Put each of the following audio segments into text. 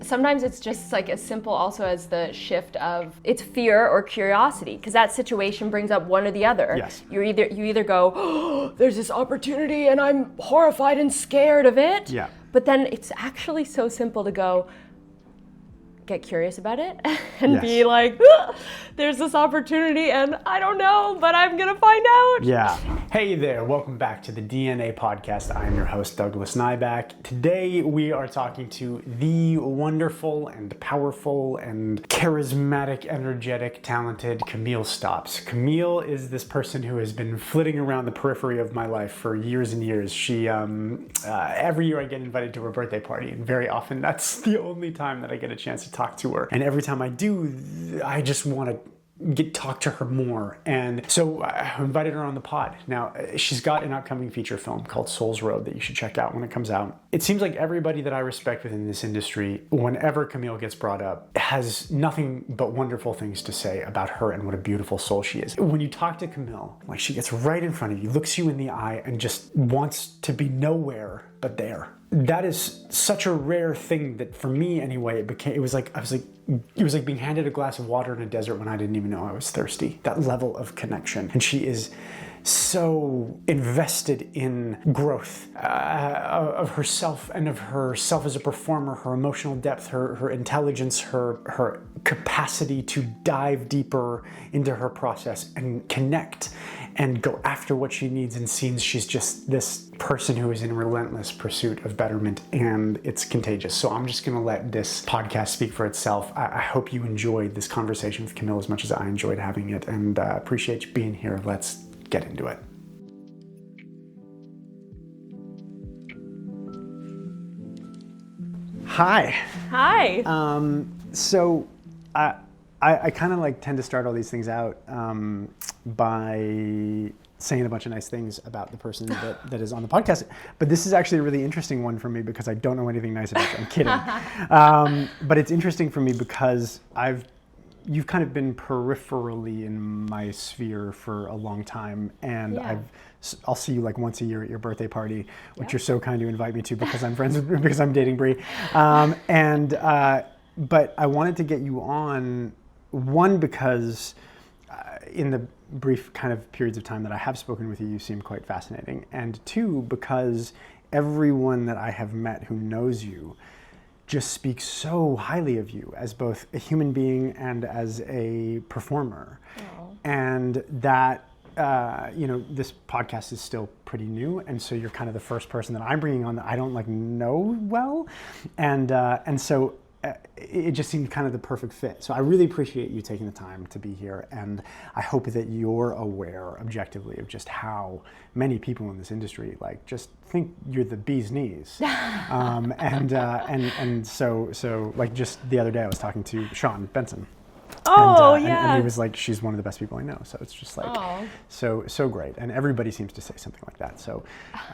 sometimes it's just like as simple also as the shift of it's fear or curiosity, because that situation brings up one or the other. Yes. You either go, oh, there's this opportunity and I'm horrified and scared of it. Yeah. But then it's actually so simple to go, get curious about it and be like, there's this opportunity and I don't know, but I'm gonna find out. Yeah. Hey there, welcome back to the DNA podcast. I am your host, Douglas Nyback. Today we are talking to the wonderful and powerful and charismatic, energetic, talented Camille Stopps. Camille is this person who has been flitting around the periphery of my life for years and years. She, every year I get invited to her birthday party, and very often that's the only time that I get a chance to talk to her. And every time I do, I just want to talk to her more. And so I invited her on the pod. Now, she's got an upcoming feature film called Soul's Road that you should check out when it comes out. It seems like everybody that I respect within this industry, whenever Camille gets brought up, has nothing but wonderful things to say about her and what a beautiful soul she is. When you talk to Camille, like, she gets right in front of you, looks you in the eye, and just wants to be nowhere but there. That is such a rare thing that, for me anyway, it was like being handed a glass of water in a desert when I didn't even know I was thirsty. That level of connection. And she is so invested in growth of herself and of herself as a performer, her emotional depth, her intelligence, her capacity to dive deeper into her process and connect and go after what she needs in scenes. She's just this person who is in relentless pursuit of betterment, and it's contagious. So I'm just gonna let this podcast speak for itself. I hope you enjoyed this conversation with Camille as much as I enjoyed having it, and appreciate you being here. Let's get into it. Hi. Hi. So I kind of like tend to start all these things out by saying a bunch of nice things about the person that is on the podcast. But this is actually a really interesting one for me because I don't know anything nice about you. I'm kidding. But it's interesting for me because you've kind of been peripherally in my sphere for a long time, and I'll see you like once a year at your birthday party, which you're so kind to invite me to because I'm friends with, because I'm dating Bree. But I wanted to get you on, one, because in the brief kind of periods of time that I have spoken with you, you seem quite fascinating. And two, because everyone that I have met who knows you just speaks so highly of you as both a human being and as a performer. Oh. And that, this podcast is still pretty new, and so you're kind of the first person that I'm bringing on that I don't know well. And so it just seemed kind of the perfect fit. So I really appreciate you taking the time to be here, and I hope that you're aware objectively of just how many people in this industry just think you're the bee's knees. And so like just the other day I was talking to Sean Benson. And he was like, she's one of the best people I know. So it's just like, so great. And everybody seems to say something like that. So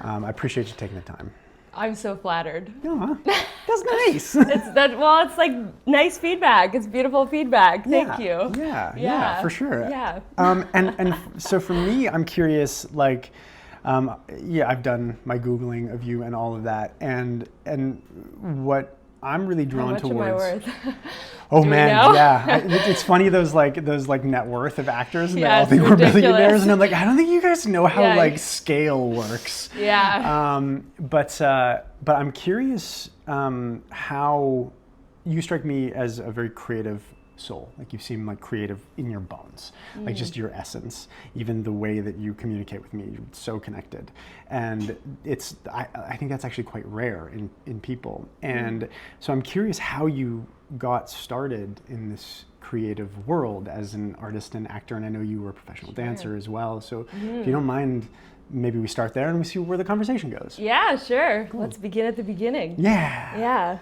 I appreciate you taking the time. I'm so flattered. Oh, that's nice. It's like nice feedback. It's beautiful feedback. Thank you. Yeah, for sure. Yeah. And so for me, I'm curious, I've done my Googling of you and all of that. And what I'm really drawn towards. How much am I worth? Oh man, yeah. It's funny, those net worth of actors, and they all think we're billionaires, and I'm like, I don't think you guys know how scale works. Yeah. But I'm curious how you strike me as a very creative soul. Like, you seem like creative in your bones, like just your essence, even the way that you communicate with me, you're so connected. And I think that's actually quite rare in people. And so I'm curious how you got started in this creative world as an artist and actor. And I know you were a professional dancer as well. So if you don't mind, maybe we start there and we see where the conversation goes. Yeah, sure. Cool. Let's begin at the beginning. Yeah.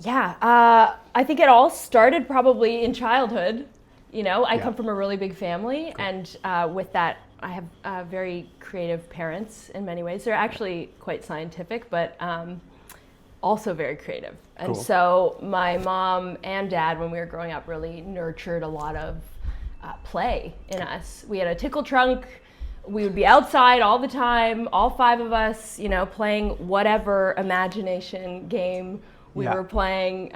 I think it all started probably in childhood. I come from a really big family, and with that, I have very creative parents in many ways. They're actually quite scientific, but also very creative. And so my mom and dad, when we were growing up, really nurtured a lot of play in us. We had a tickle trunk we would be outside all the time, all 5 of us, you know, playing whatever imagination game we were playing,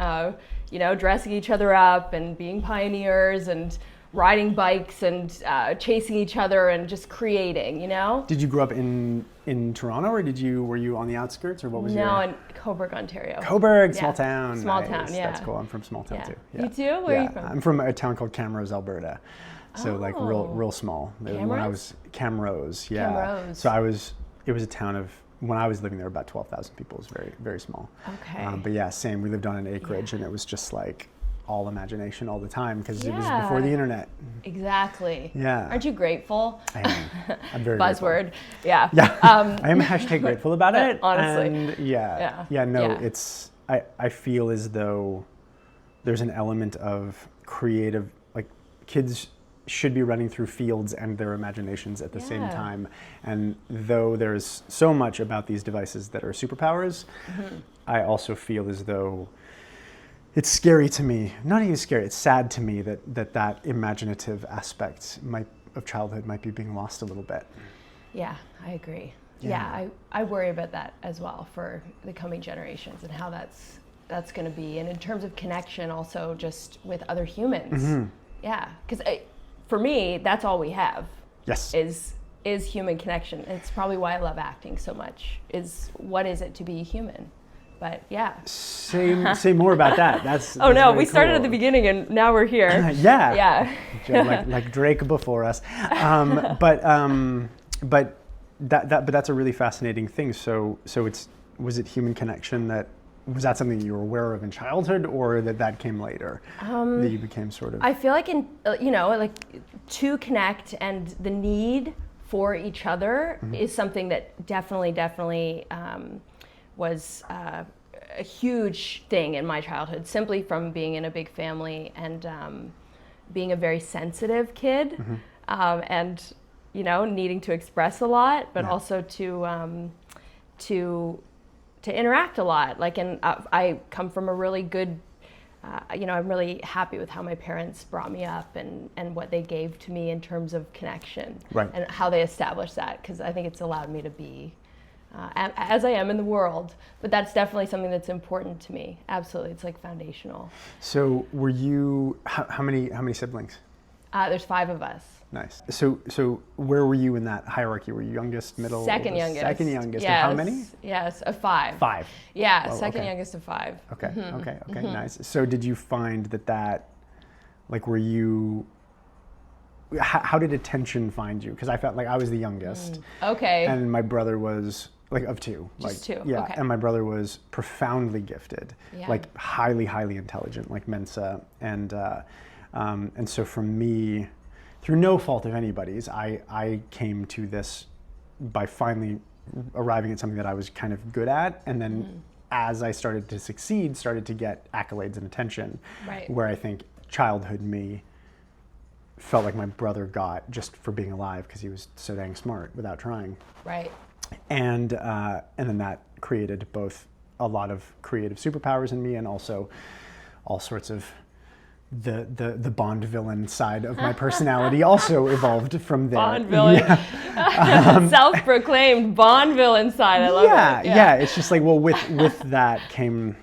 you know, dressing each other up and being pioneers and riding bikes and chasing each other and just creating, you know? Did you grow up in Toronto, or were you on the outskirts, or what was your... No, in Cobourg, Ontario. Cobourg, small town. Small nice. town, yeah. That's cool. I'm from small town too. You too? Where are you from? I'm from a town called Camrose, Alberta. So like real small. When I was Camrose, Camrose. So it was a town of, when I was living there, about 12,000 people. It was very, very small. Okay. But yeah, same. We lived on an acreage, and it was just like all imagination all the time, because it was before the internet. Exactly. Yeah. Aren't you grateful? I am. I'm very Buzzword. grateful. Yeah. Yeah. I am hashtag grateful about it. Honestly. And it's, I feel as though there's an element of creative, like kids should be running through fields and their imaginations at the same time. And though there's so much about these devices that are superpowers, I also feel as though it's scary to me, not even scary, it's sad to me that imaginative aspect of childhood might be being lost a little bit. Yeah, I agree. Yeah, I worry about that as well for the coming generations and how that's going to be. And in terms of connection, also just with other humans. Yeah, because for me, that's all we have. Yes. Is human connection. It's probably why I love acting so much, is what is it to be human? But yeah. Say more about that. That's we started at the beginning and now we're here. Yeah. like Drake before us. But that's a really fascinating thing. So was it human connection was that something you were aware of in childhood, or that came later? That you became sort of... I feel like to connect and the need for each other is something that definitely was a huge thing in my childhood, simply from being in a big family and being a very sensitive kid, and needing to express a lot, but also to interact a lot. And I come from a really good, I'm really happy with how my parents brought me up and what they gave to me in terms of connection, and how they established that, because I think it's allowed me to be as I am in the world. But that's definitely something that's important to me. Absolutely, it's like foundational. So were you, how many siblings? There's 5 of us. Nice. So where were you in that hierarchy? Were you youngest, middle? Second youngest. Second youngest. Yes. And how many? Yes, 5. 5. Yeah, second youngest of 5. Okay, nice. So did you find that were you, how did attention find you? Because I felt like I was the youngest. Okay. And my brother was, of 2. Just 2, Yeah, okay. and my brother was profoundly gifted, highly, highly intelligent, Mensa. And so for me, through no fault of anybody's, I came to this by finally arriving at something that I was kind of good at, and then as I started to succeed, started to get accolades and attention, where I think childhood me felt like my brother got just for being alive, because he was so dang smart without trying. Right. And then that created both a lot of creative superpowers in me, and also all sorts of the Bond villain side of my personality also evolved from there. Bond villain. Yeah. Self-proclaimed Bond villain side. I love it. Yeah. It's just with that came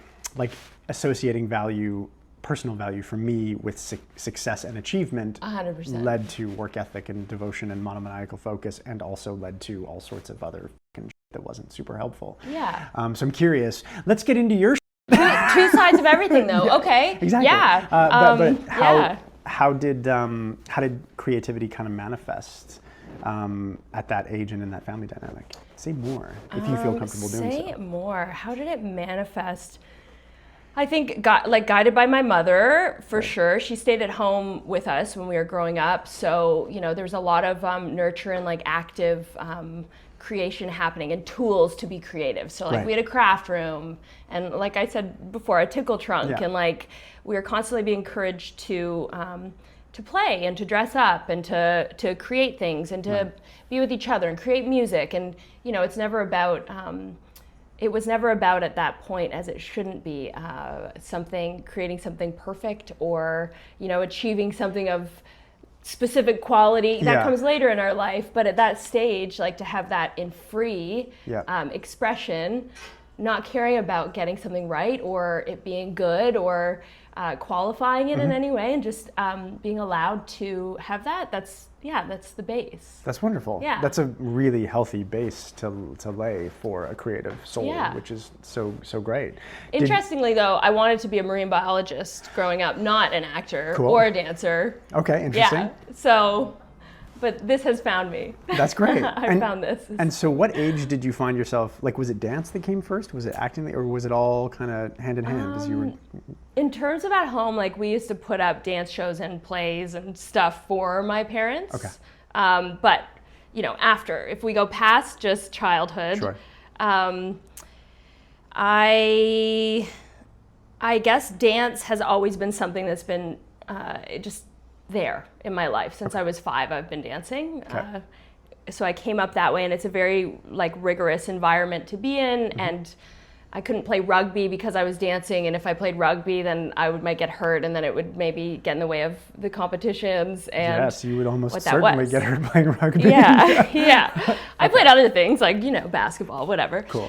associating value, personal value for me with success and achievement. 100%. Led to work ethic and devotion and monomaniacal focus, and also led to all sorts of other that wasn't super helpful. Yeah. So I'm curious. Let's get into your two sides of everything, though. Yeah, okay. Exactly. Yeah. But how did creativity kind of manifest at that age and in that family dynamic? Say more if you feel comfortable doing so. Say more. How did it manifest? I think guided by my mother, for sure. She stayed at home with us when we were growing up, so there's a lot of nurture and active creation happening, and tools to be creative. So we had a craft room, and like I said before, a tickle trunk, and we were constantly being encouraged to play and to dress up and to create things and to be with each other and create music. And it's never about it was never about at that point, as it shouldn't be, creating something perfect, or achieving something of specific quality that Yeah. comes later in our life, but at that stage, like to have that in free Yeah. expression, not caring about getting something right or it being good or qualifying it in any way, and just being allowed to have that. That's the base. That's wonderful. Yeah. That's a really healthy base to lay for a creative soul, Yeah. which is so great. Interestingly, though, I wanted to be a marine biologist growing up, not an actor Cool. or a dancer. Okay, interesting. Yeah. So, but this has found me. That's great. I found this. And so what age did you find yourself, like, was it dance that came first? Was it acting, or was it all kind of hand in hand as you were? In terms of at home, like we used to put up dance shows and plays and stuff for my parents. Okay. But, after, if we go past just childhood, Sure. I guess dance has always been something that's been just there in my life. Since I was 5, I've been dancing. Okay. So I came up that way, and it's a very rigorous environment to be in. And I couldn't play rugby because I was dancing, and if I played rugby, then I might get hurt, and then it would maybe get in the way of the competitions. And Yes, you would almost what that certainly was. get hurt playing rugby. Yeah. I played other things like, basketball, whatever. Cool.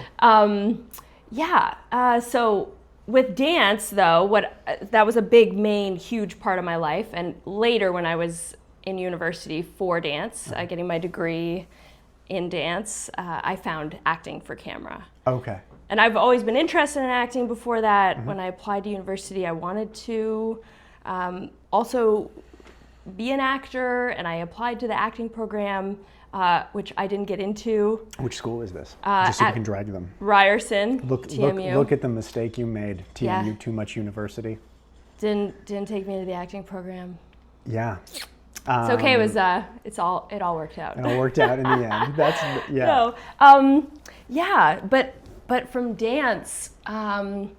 So with dance, though, that was a big, main, huge part of my life. And later, when I was in university for dance, getting my degree in dance, I found acting for camera. Okay. And I've always been interested in acting before that. When I applied to university, I wanted to also be an actor, and I applied to the acting program, which I didn't get into. Which school is this? Just so we can drag them. Ryerson, Look TMU. at the mistake you made. TMU, Yeah. too much university. Didn't take me to the acting program. Yeah. It's okay. It was it all worked out. It all worked out in the end. That's yeah. No, but from dance, I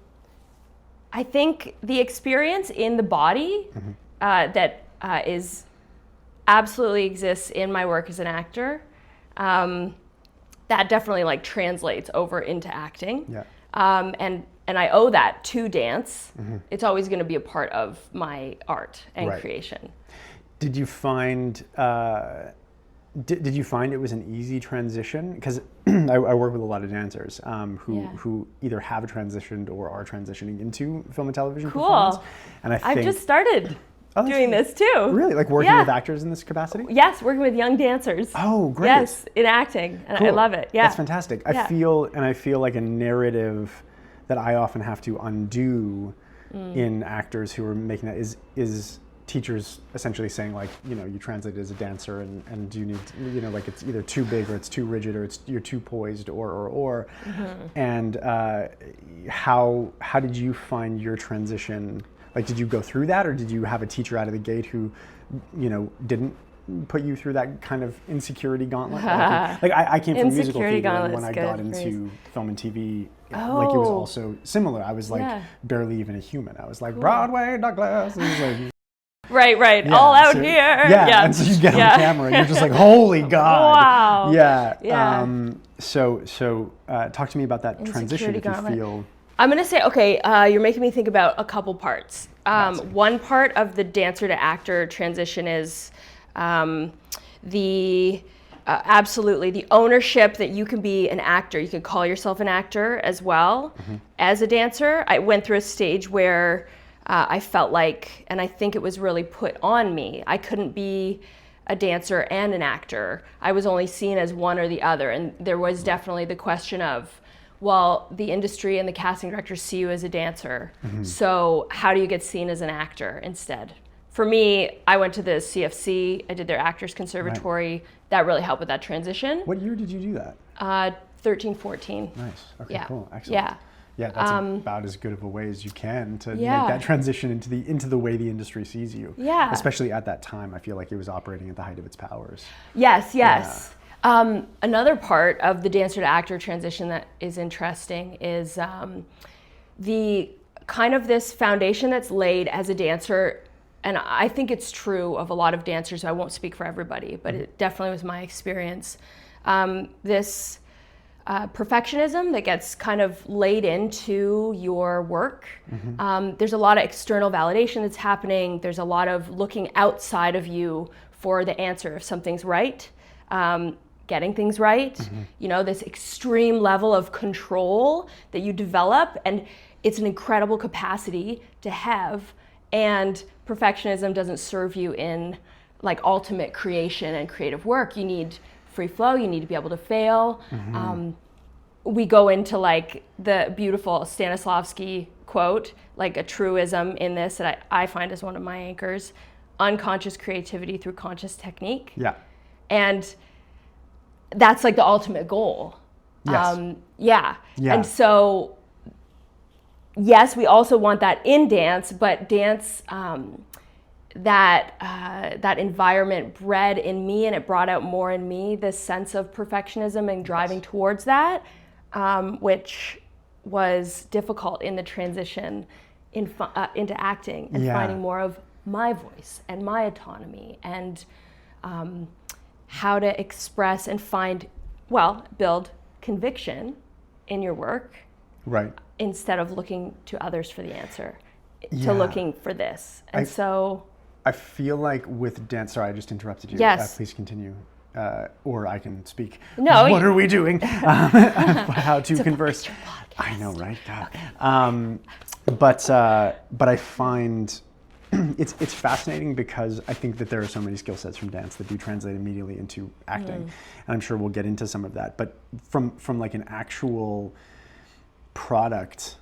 think the experience in the body that is absolutely exists in my work as an actor, that definitely translates over into acting. Yeah. And I owe that to dance. It's always going to be a part of my art and Right. creation. Did you find did you find it was an easy transition? Because I work with a lot of dancers who either have transitioned or are transitioning into film and television performance. And I've just started that's doing this too. Really? Like working with actors in this capacity? Yes, working with young dancers. Oh, great. Yes, in acting. And Cool. I love it. Yeah. That's fantastic. I feel like a narrative that I often have to undo in actors who are making that is teachers essentially saying you translate it as a dancer and you need it's either too big or it's too rigid or you're too poised or and how did you find your transition? Did you go through that, or did you have a teacher out of the gate who didn't put you through that kind of insecurity gauntlet? I came from musical theater, and when I got into film and TV, it was also similar. I was barely even a human. I was like, Broadway, Douglas. It was Right. Yeah, All out so, here. Yeah, and so you get on camera and you're just like, holy God. Wow. Yeah. So talk to me about that transition, if you feel. I'm going to say, okay, you're making me think about a couple parts. One part of the dancer to actor transition is absolutely the ownership that you can be an actor. You can call yourself an actor as well as a dancer. I went through a stage where I felt like, and I think it was really put on me, I couldn't be a dancer and an actor. I was only seen as one or the other. And there was definitely the question of, well, the industry and the casting directors see you as a dancer. So how do you get seen as an actor instead? For me, I went to the CFC. I did their Actors Conservatory. Right. That really helped with that transition. What year did you do that? 13, 14. Nice. Okay, cool. Excellent. Yeah. Yeah, that's about as good of a way as you can to make that transition into the way the industry sees you. Yeah. Especially at that time, I feel like it was operating at the height of its powers. Yes. Another part of the dancer to actor transition that is interesting is the kind of this foundation that's laid as a dancer. And I think it's true of a lot of dancers. So I won't speak for everybody, but it definitely was my experience. This perfectionism that gets kind of laid into your work. There's a lot of external validation that's happening. There's a lot of looking outside of you for the answer if something's right, getting things right. This extreme level of control that you develop, and it's an incredible capacity to have. And perfectionism doesn't serve you in like ultimate creation and creative work. You need free flow, you need to be able to fail. We go into like the beautiful Stanislavski quote, like a truism in this that I find as one of my anchors: unconscious creativity through conscious technique. Yeah. And that's like the ultimate goal. Yes. Yeah. And so, yes, we also want that in dance, but dance, that environment bred in me, and it brought out more in me this sense of perfectionism and driving towards that, which was difficult in the transition into acting and finding more of my voice and my autonomy and how to express and build conviction in your work, right? Instead of looking to others for the answer, to looking for this. And I feel like with dance, sorry, I just interrupted you. Yes. Please continue. Or I can speak. No. What are we doing? How to converse. I know, right? God. But I find it's fascinating because I think that there are so many skill sets from dance that do translate immediately into acting. And I'm sure we'll get into some of that. But from like an actual product,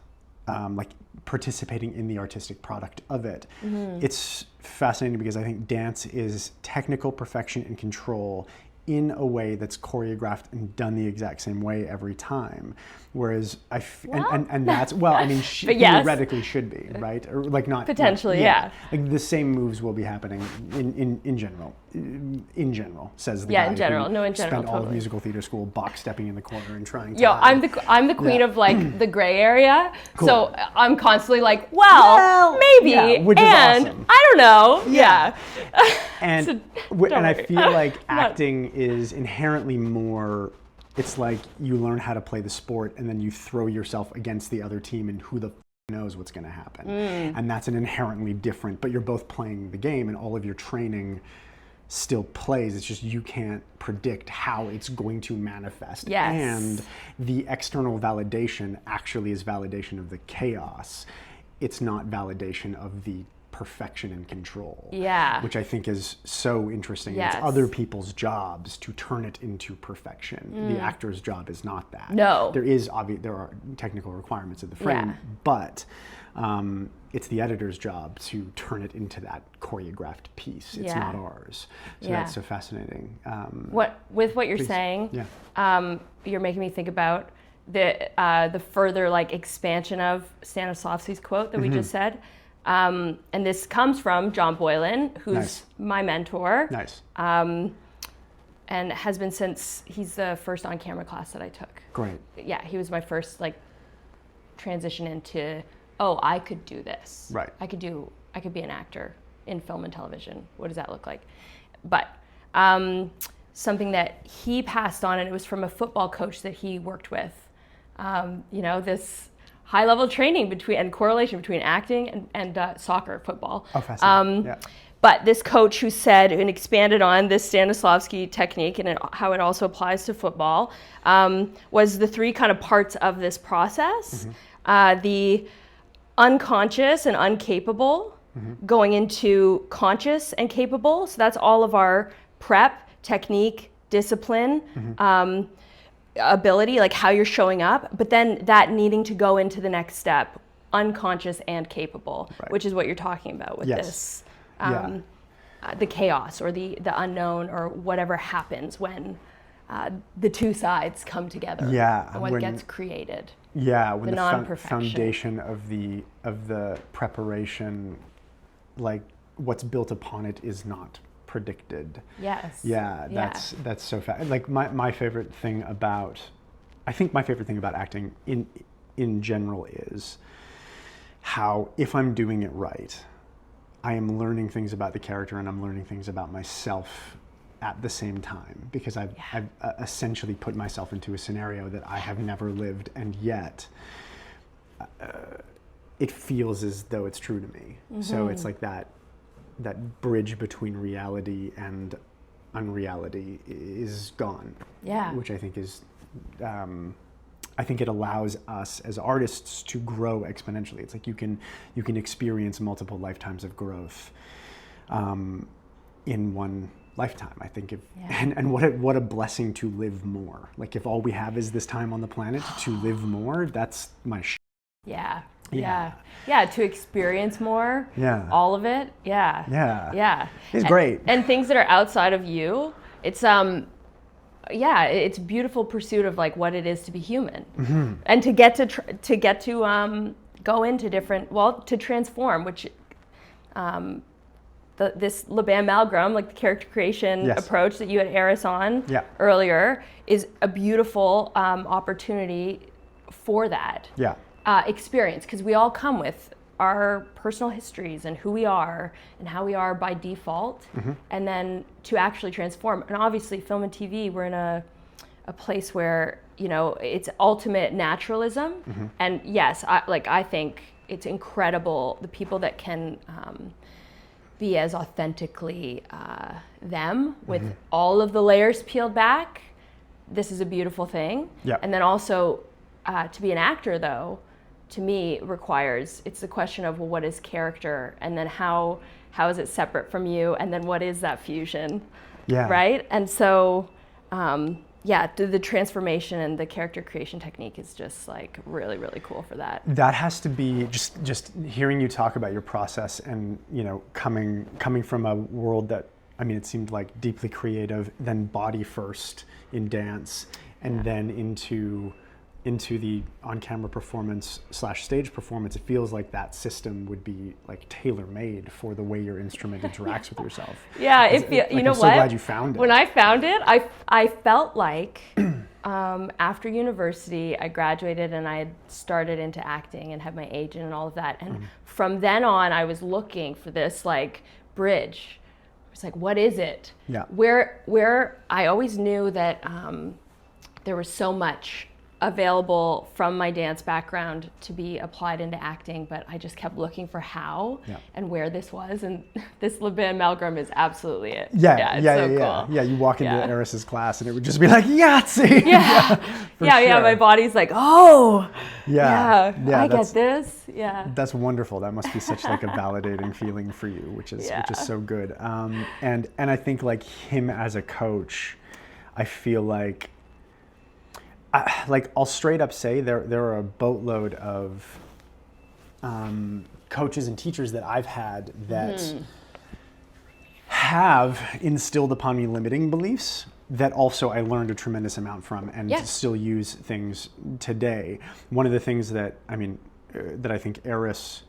like participating in the artistic product of it, it's fascinating because I think dance is technical perfection and control in a way that's choreographed and done the exact same way every time. Whereas and that's, well, I mean, theoretically should be, right? Or like not potentially, like the same moves will be happening in general. In general, says the guy in general, who spent all of totally. musical theater school box stepping in the corner and trying to. Yo, I'm the queen of like the gray area, Cool. so I'm constantly like, maybe, which is and awesome. I don't know, And and I feel like acting is inherently more. It's like you learn how to play the sport and then you throw yourself against the other team, and who the knows what's going to happen. And that's an inherently different, but you're both playing the game and all of your training still plays. It's just you can't predict how it's going to manifest. Yes. And the external validation actually is validation of the chaos. It's not validation of the perfection and control. Yeah. Which I think is so interesting. Yes. It's other people's jobs to turn it into perfection. The actor's job is not that. No. There are technical requirements of the frame, but it's the editor's job to turn it into that choreographed piece. It's not ours. So that's so fascinating. What you're saying, you're making me think about the further like expansion of Stanislavski's quote that we just said. And this comes from John Boylan, who's my mentor. Nice. And has been since he's the first on-camera class that I took. Great. Yeah, he was my first like transition into, I could do this. Right. I could be an actor in film and television. What does that look like? But something that he passed on, and it was from a football coach that he worked with. This high-level training and correlation between acting and soccer, football. Oh, fascinating. But this coach who said and expanded on this Stanislavski technique and how it also applies to football was the three kind of parts of this process. The unconscious and uncapable going into conscious and capable. So that's all of our prep, technique, discipline, ability, like how you're showing up, but then that needing to go into the next step, unconscious and capable, which is what you're talking about with this, the chaos or the unknown or whatever happens when the two sides come together. And what gets created. When the non-perfection. foundation of the preparation, like what's built upon it, is not predicted. Yes. That's so like my favorite thing about acting in general is how, if I'm doing it right, I am learning things about the character and I'm learning things about myself at the same time, because I've essentially put myself into a scenario that I have never lived, and yet it feels as though it's true to me. So it's like that bridge between reality and unreality is gone. Yeah. Which I think is, I think it allows us as artists to grow exponentially. It's like you can experience multiple lifetimes of growth in one lifetime. I think and what a blessing to live more. Like if all we have is this time on the planet to live more, that's my Yeah. To experience more. Yeah. All of it. Yeah. Yeah. Yeah. It's great. And things that are outside of you. It's it's a beautiful pursuit of like what it is to be human, and to get to go into different, to transform, which this Laban Malgrum, like the character creation approach that you had Eris on earlier, is a beautiful opportunity for that experience, because we all come with our personal histories and who we are and how we are by default, and then to actually transform. And obviously film and TV, we're in a place where, it's ultimate naturalism. And yes, I think it's incredible, the people that can be as authentically them with all of the layers peeled back. This is a beautiful thing. And then also to be an actor, though, to me requires, it's the question of, well, what is character, and then how is it separate from you, and then what is that fusion, right? And so the transformation and the character creation technique is just like really, really cool for that. That has to be just hearing you talk about your process, and coming from a world that, I mean, it seemed like deeply creative, then body first in dance, and then into the on-camera performance / stage performance. It feels like that system would be like tailor-made for the way your instrument interacts with yourself. Yeah, I'm so glad you found it. When I found it, I felt like after university, I graduated and I had started into acting and had my agent and all of that. And from then on, I was looking for this like bridge. I was like, what is it? Yeah. Where I always knew that there was so much available from my dance background to be applied into acting, but I just kept looking for how and where this was, and this Laban Malgrum is absolutely it. It's so cool. Yeah, you walk into Eris's class and it would just be like, Yahtzee! Sure. My body's like, I get this. Yeah. That's wonderful. That must be such like a validating feeling for you, which is so good. And I think like him as a coach, I feel like I'll straight up say there are a boatload of coaches and teachers that I've had that have instilled upon me limiting beliefs that also I learned a tremendous amount from, and still use things today. One of the things that I think Eris,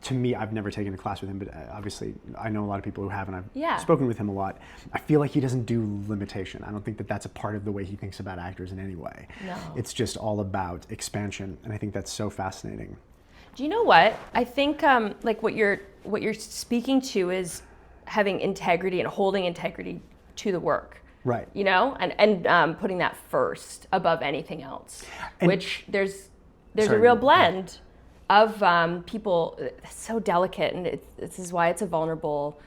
to me, I've never taken a class with him, but obviously I know a lot of people who have, and I've spoken with him a lot. I feel like he doesn't do limitation. I don't think that that's a part of the way he thinks about actors in any way. No. It's just all about expansion, and I think that's so fascinating. Do you know what? I think like what you're speaking to is having integrity and holding integrity to the work. Right. And putting that first above anything else, and which there's a real blend of people. It's so delicate, and this is why it's a vulnerable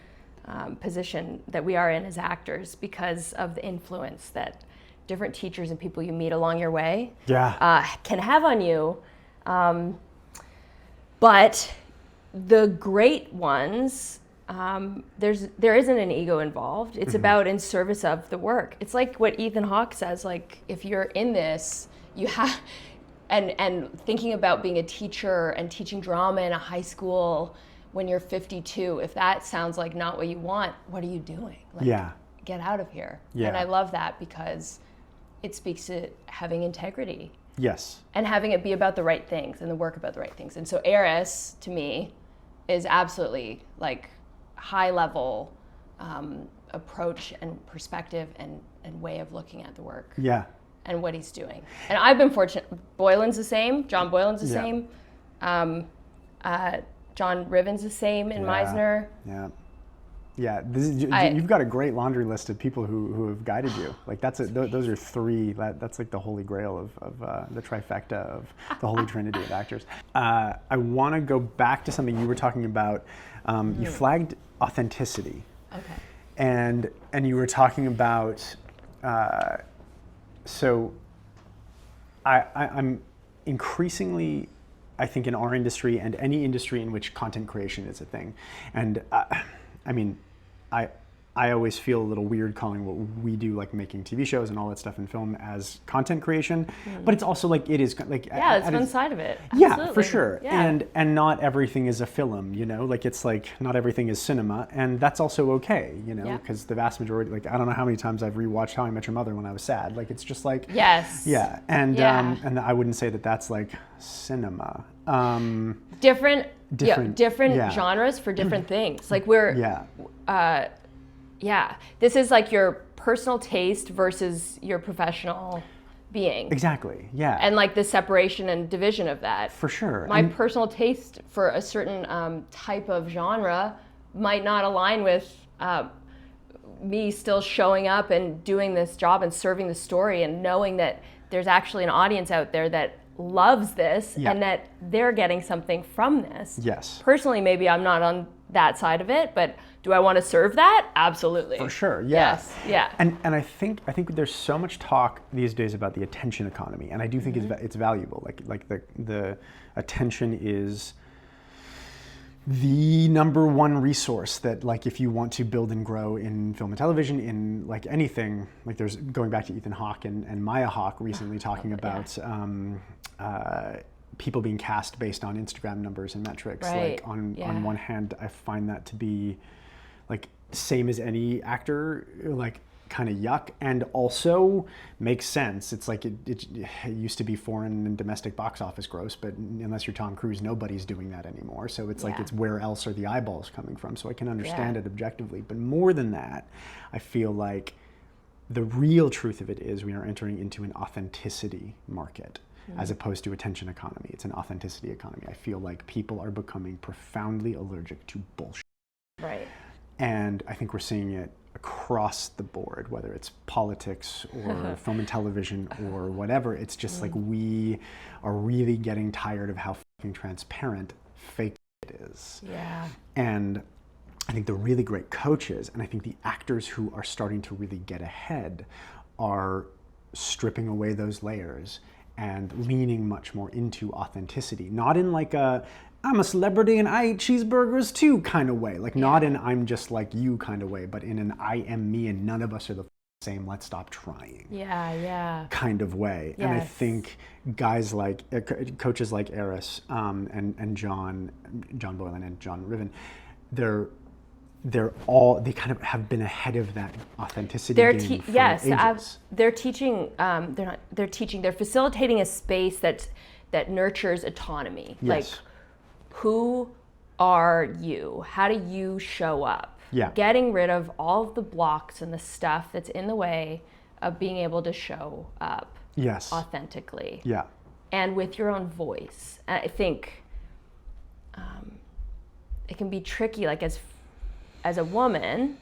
position that we are in as actors, because of the influence that different teachers and people you meet along your way can have on you. But the great ones, there isn't an ego involved. It's about in service of the work. It's like what Ethan Hawke says, like, if you're in this, you have, and thinking about being a teacher and teaching drama in a high school when you're 52, if that sounds like not what you want, what are you doing? Like, get out of here. Yeah. And I love that because it speaks to having integrity. Yes. And having it be about the right things and the work about the right things. And so Eris, to me, is absolutely like high level approach and perspective and way of looking at the work. Yeah. And what he's doing. And I've been fortunate. Boylan's the same. John Boylan's the same. John Riven's the same in Meisner. Yeah. Yeah, you've got a great laundry list of people who have guided you. Like those are three. That's like the holy grail of the trifecta of the holy trinity of actors. I want to go back to something you were talking about. You flagged authenticity. Okay. And you were talking about. So I'm increasingly, I think, in our industry and any industry in which content creation is a thing, and I mean, I always feel a little weird calling what we do, like making TV shows and all that stuff in film, as content creation, but it's also like it is like it's one side of it. Yeah, for sure. Yeah. And not everything is a film, like it's like not everything is cinema, and that's also okay, because the vast majority, like I don't know how many times I've rewatched How I Met Your Mother when I was sad. Like it's just like yeah, and I wouldn't say that that's like cinema. Different genres for different things. Like this is like your personal taste versus your professional being. Exactly, yeah. And like the separation and division of that. For sure. My personal taste for a certain type of genre might not align with me still showing up and doing this job and serving the story and knowing that there's actually an audience out there that loves this and that they're getting something from this. Yes. Personally, maybe I'm not on that side of it, but do I want to serve that? Absolutely. For sure, yeah. Yes, yeah. And I think there's so much talk these days about the attention economy, and I do think it's valuable. Like the attention is the number one resource that, like, if you want to build and grow in film and television, in like anything, like there's going back to Ethan Hawke and Maya Hawke recently talking about people being cast based on Instagram numbers and metrics. Right. Like on one hand, I find that to be like same as any actor, like kind of yuck, and also makes sense. It's like it used to be foreign and domestic box office gross, but unless you're Tom Cruise, nobody's doing that anymore. So it's like it's where else are the eyeballs coming from? So I can understand it objectively. But more than that, I feel like the real truth of it is we are entering into an authenticity market as opposed to attention economy. It's an authenticity economy. I feel like people are becoming profoundly allergic to bullshit. Right. And I think we're seeing it across the board, whether it's politics or film and television or whatever. It's just like we are really getting tired of how fucking transparent fake it is. Yeah. And I think the really great coaches, and I think the actors who are starting to really get ahead, are stripping away those layers and leaning much more into authenticity. Not in like I'm a celebrity and I eat cheeseburgers too kind of way. Like not in I'm just like you kind of way, but in an I am me and none of us are the same, let's stop trying. Yeah. Kind of way. Yes. And I think guys like, coaches like Eris and John Boylan and John Riven, they kind of have been ahead of that authenticity game for ages. They're teaching. They're teaching. They're facilitating a space that nurtures autonomy. Yes. Like, who are you? How do you show up? Yeah. Getting rid of all of the blocks and the stuff that's in the way of being able to show up. Yes. Authentically. Yeah. And with your own voice. I think it can be tricky. Like as a woman,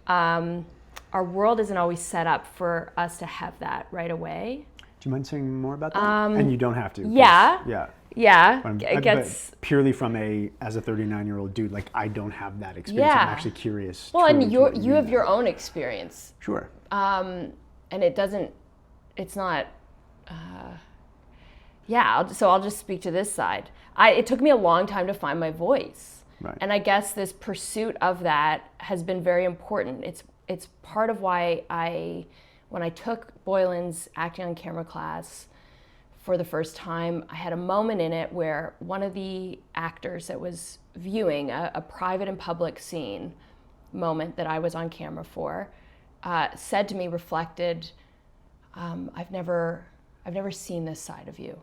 our world isn't always set up for us to have that right away. Do you mind saying more about that? And you don't have to. Yeah. But purely from as a 39-year-old dude, like I don't have that experience. I'm actually curious. Well, and you have your own experience. Sure. And it's not. So I'll just speak to this side. It took me a long time to find my voice. Right. And I guess this pursuit of that has been very important. It's part of why when I took Boylan's acting on camera class for the first time, I had a moment in it where one of the actors that was viewing a private and public scene moment that I was on camera for said to me, reflected, I've never seen this side of you.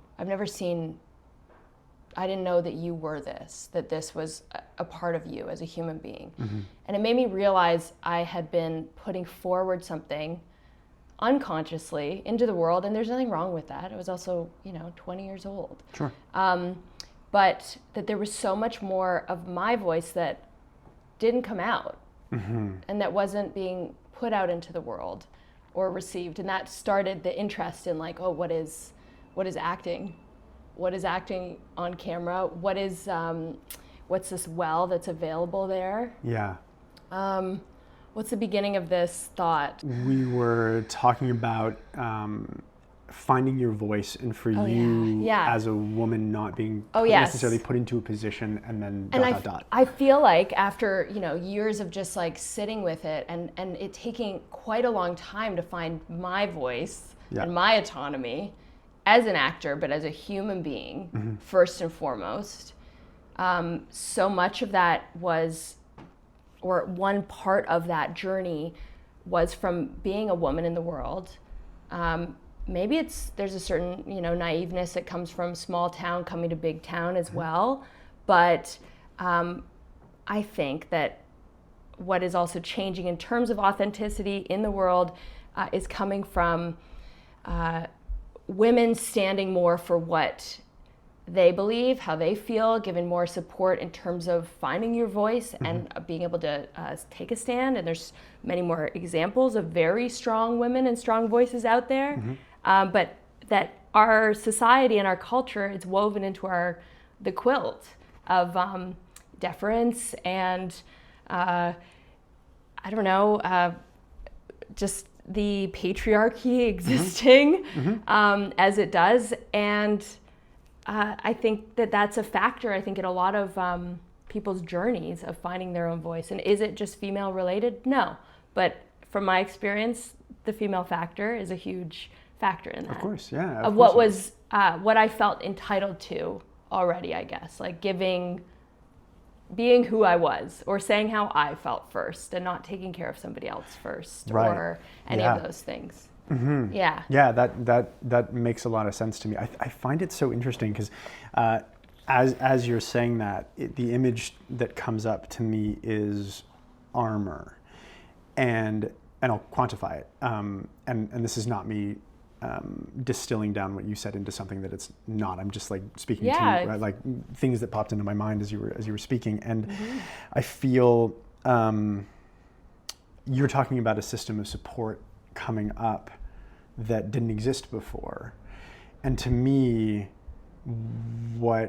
I didn't know that you were that this was a part of you as a human being. Mm-hmm. And it made me realize I had been putting forward something unconsciously into the world, and there's nothing wrong with that. I was also, 20 years old. Sure. But that there was so much more of my voice that didn't come out. and that wasn't being put out into the world or received. And that started the interest in like, oh, what is acting? What is acting on camera? What's this well that's available there? Yeah. What's the beginning of this thought? We were talking about finding your voice, and for you as a woman not being necessarily put into a position and then dot. I feel like after years of just like sitting with it and it taking quite a long time to find my voice and my autonomy as an actor, but as a human being first and foremost. So much of that was, or one part of that journey was from being a woman in the world. Maybe there's a certain, naiveness that comes from small town coming to big town as well. But I think that what is also changing in terms of authenticity in the world is coming from women standing more for what they believe, how they feel, giving more support in terms of finding your voice and being able to take a stand. And there's many more examples of very strong women and strong voices out there. But that our society and our culture, it's woven into the quilt of deference and just the patriarchy existing as it does. And I think that's a factor, I think, in a lot of people's journeys of finding their own voice. And is it just female related? No. But from my experience, the female factor is a huge factor in that. Of course, yeah. Of what was, what I felt entitled to already, I guess. Like being who I was, or saying how I felt first, and not taking care of somebody else first, or any of those things. Yeah. Yeah, that makes a lot of sense to me. I find it so interesting because as you're saying that, the image that comes up to me is armor, and I'll quantify it. And this is not me distilling down what you said into something that it's not. I'm just like speaking to like things that popped into my mind as you were speaking, and I feel you're talking about a system of support coming up that didn't exist before. And to me, in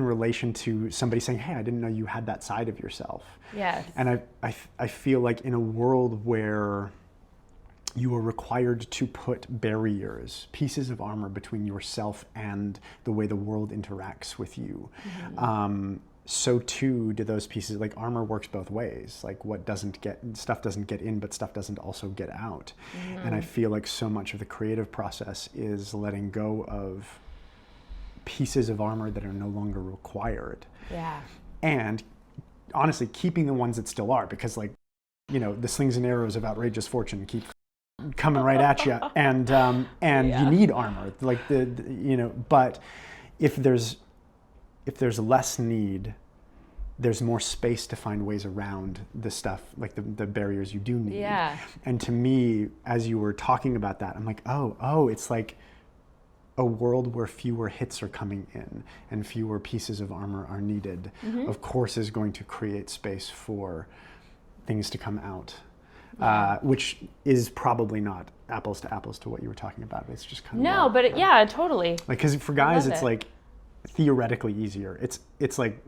relation to somebody saying, hey, I didn't know you had that side of yourself. Yes. And I feel like in a world where you are required to put barriers, pieces of armor between yourself and the way the world interacts with you, so too do those pieces. Like armor works both ways. Like stuff doesn't get in, but stuff doesn't also get out. And I feel like so much of the creative process is letting go of pieces of armor that are no longer required. Yeah. And honestly, keeping the ones that still are, because the slings and arrows of outrageous fortune keep coming right at you, and you need armor. But if there's less need, there's more space to find ways around the stuff, like the barriers you do need. Yeah. And to me, as you were talking about that, I'm like, oh, it's like a world where fewer hits are coming in and fewer pieces of armor are needed, of course, is going to create space for things to come out. Which is probably not apples to apples to what you were talking about. It's just kind of totally. Like, because for guys, it's like theoretically easier. It's like,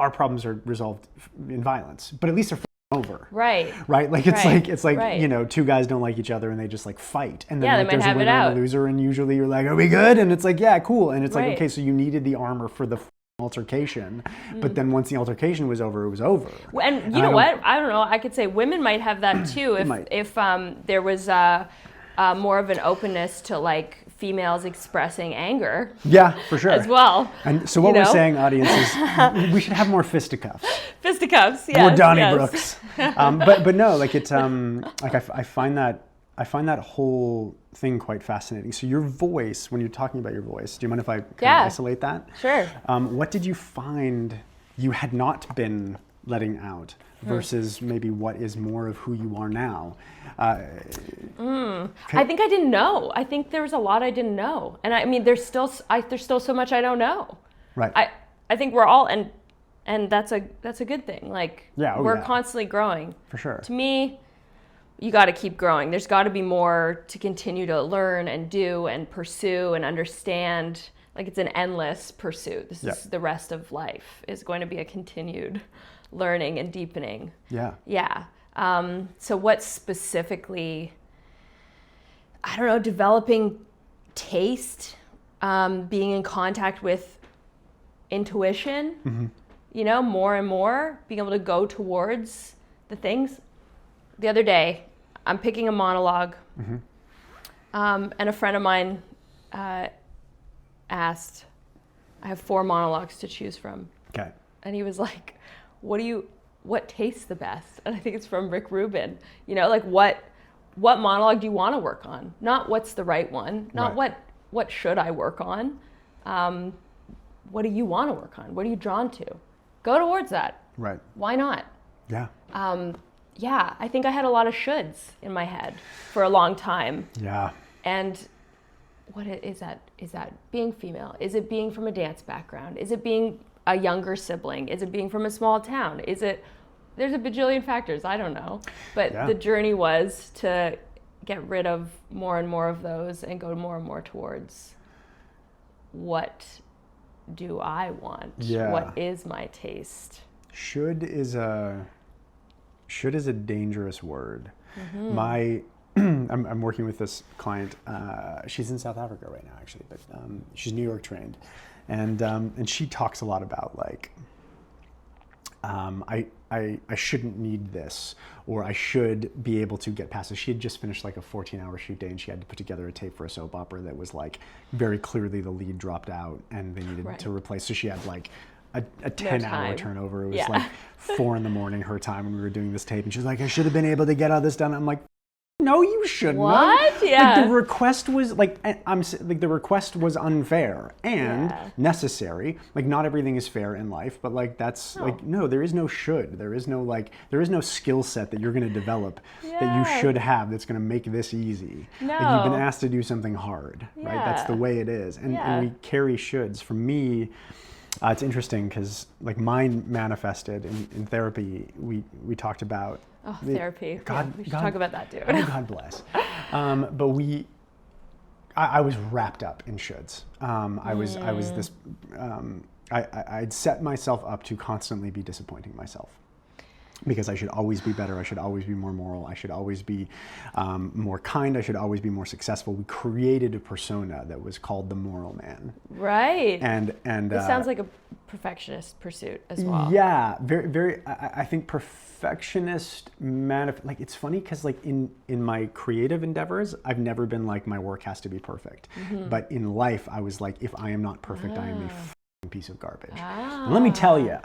our problems are resolved in violence, but at least they're over. Right. Like it's like two guys don't like each other and they just like fight, and then there's a winner and a loser, and usually you're like, are we good? And it's like, yeah, cool. And it's like, okay, so you needed the armor for the altercation, but then once the altercation was over, it was over. And you know what? I don't know. I could say women might have that too if there was more of an openness to like females expressing anger. Yeah, for sure. As well. And so what we're saying, audience, is we should have more fisticuffs. Fisticuffs, yes. More Donnybrooks. But no, like it's like I find that whole thing quite fascinating. So your voice, when you're talking about your voice, do you mind if I kind of isolate that? Sure. What did you find you had not been letting out versus maybe what is more of who you are now? I think I didn't know. I think there was a lot I didn't know. And I mean, there's still so much I don't know. Right. I think we're all, and And that's a good thing. Like, Yeah, we're constantly growing. For sure. To me, you got to keep growing. There's got to be more to continue to learn and do and pursue and understand. Like, it's an endless pursuit. This is the rest of life is going to be a continued learning and deepening. Yeah. Yeah. So what specifically, I don't know, developing taste, being in contact with intuition, you know, more and more, being able to go towards the things. The other day, I'm picking a monologue, and a friend of mine asked, I have 4 monologues to choose from. Okay. And he was like, what tastes the best? And I think it's from Rick Rubin. You know, like, what monologue do you want to work on? Not what's the right one, not what should I work on? What do you want to work on? What are you drawn to? Go towards that. Right. Why not? Yeah. Yeah, I think I had a lot of shoulds in my head for a long time. Yeah. And what is that? Is that being female? Is it being from a dance background? Is it being a younger sibling? Is it being from a small town? There's a bajillion factors, I don't know. But the journey was to get rid of more and more of those and go more and more towards what do I want? Yeah. What is my taste? Should is a dangerous word. I'm working with this client. She's in South Africa right now, actually, but she's New York trained, and she talks a lot about like, I shouldn't need this, or I should be able to get past this. She had just finished like a 14-hour shoot day, and she had to put together a tape for a soap opera that was like very clearly the lead dropped out, and they needed to replace. So she had like a 10-hour turnover. It was like 4 a.m. her time when we were doing this tape, and she was like, I should have been able to get all this done. I'm like, no, you shouldn't. What? Yeah. Like, the request was the request was unfair and necessary. Like, not everything is fair in life, but like that's no, there is no should. There is no skill set that you're going to develop that you should have that's going to make this easy. No. Like, you've been asked to do something hard, right? That's the way it is, and we carry shoulds. For me, it's interesting because like mine manifested in therapy. We talked about. Oh, therapy. We should talk about that too. Oh, God bless. But I was wrapped up in shoulds. I'd set myself up to constantly be disappointing myself. Because I should always be better, I should always be more moral, I should always be more kind, I should always be more successful. We created a persona that was called the moral man. Right. And it sounds like a perfectionist pursuit as well. Yeah, very, very. I think perfectionist like it's funny because like in my creative endeavors, I've never been like my work has to be perfect. But in life, I was like, if I am not perfect, I am a f***ing piece of garbage. And let me tell you.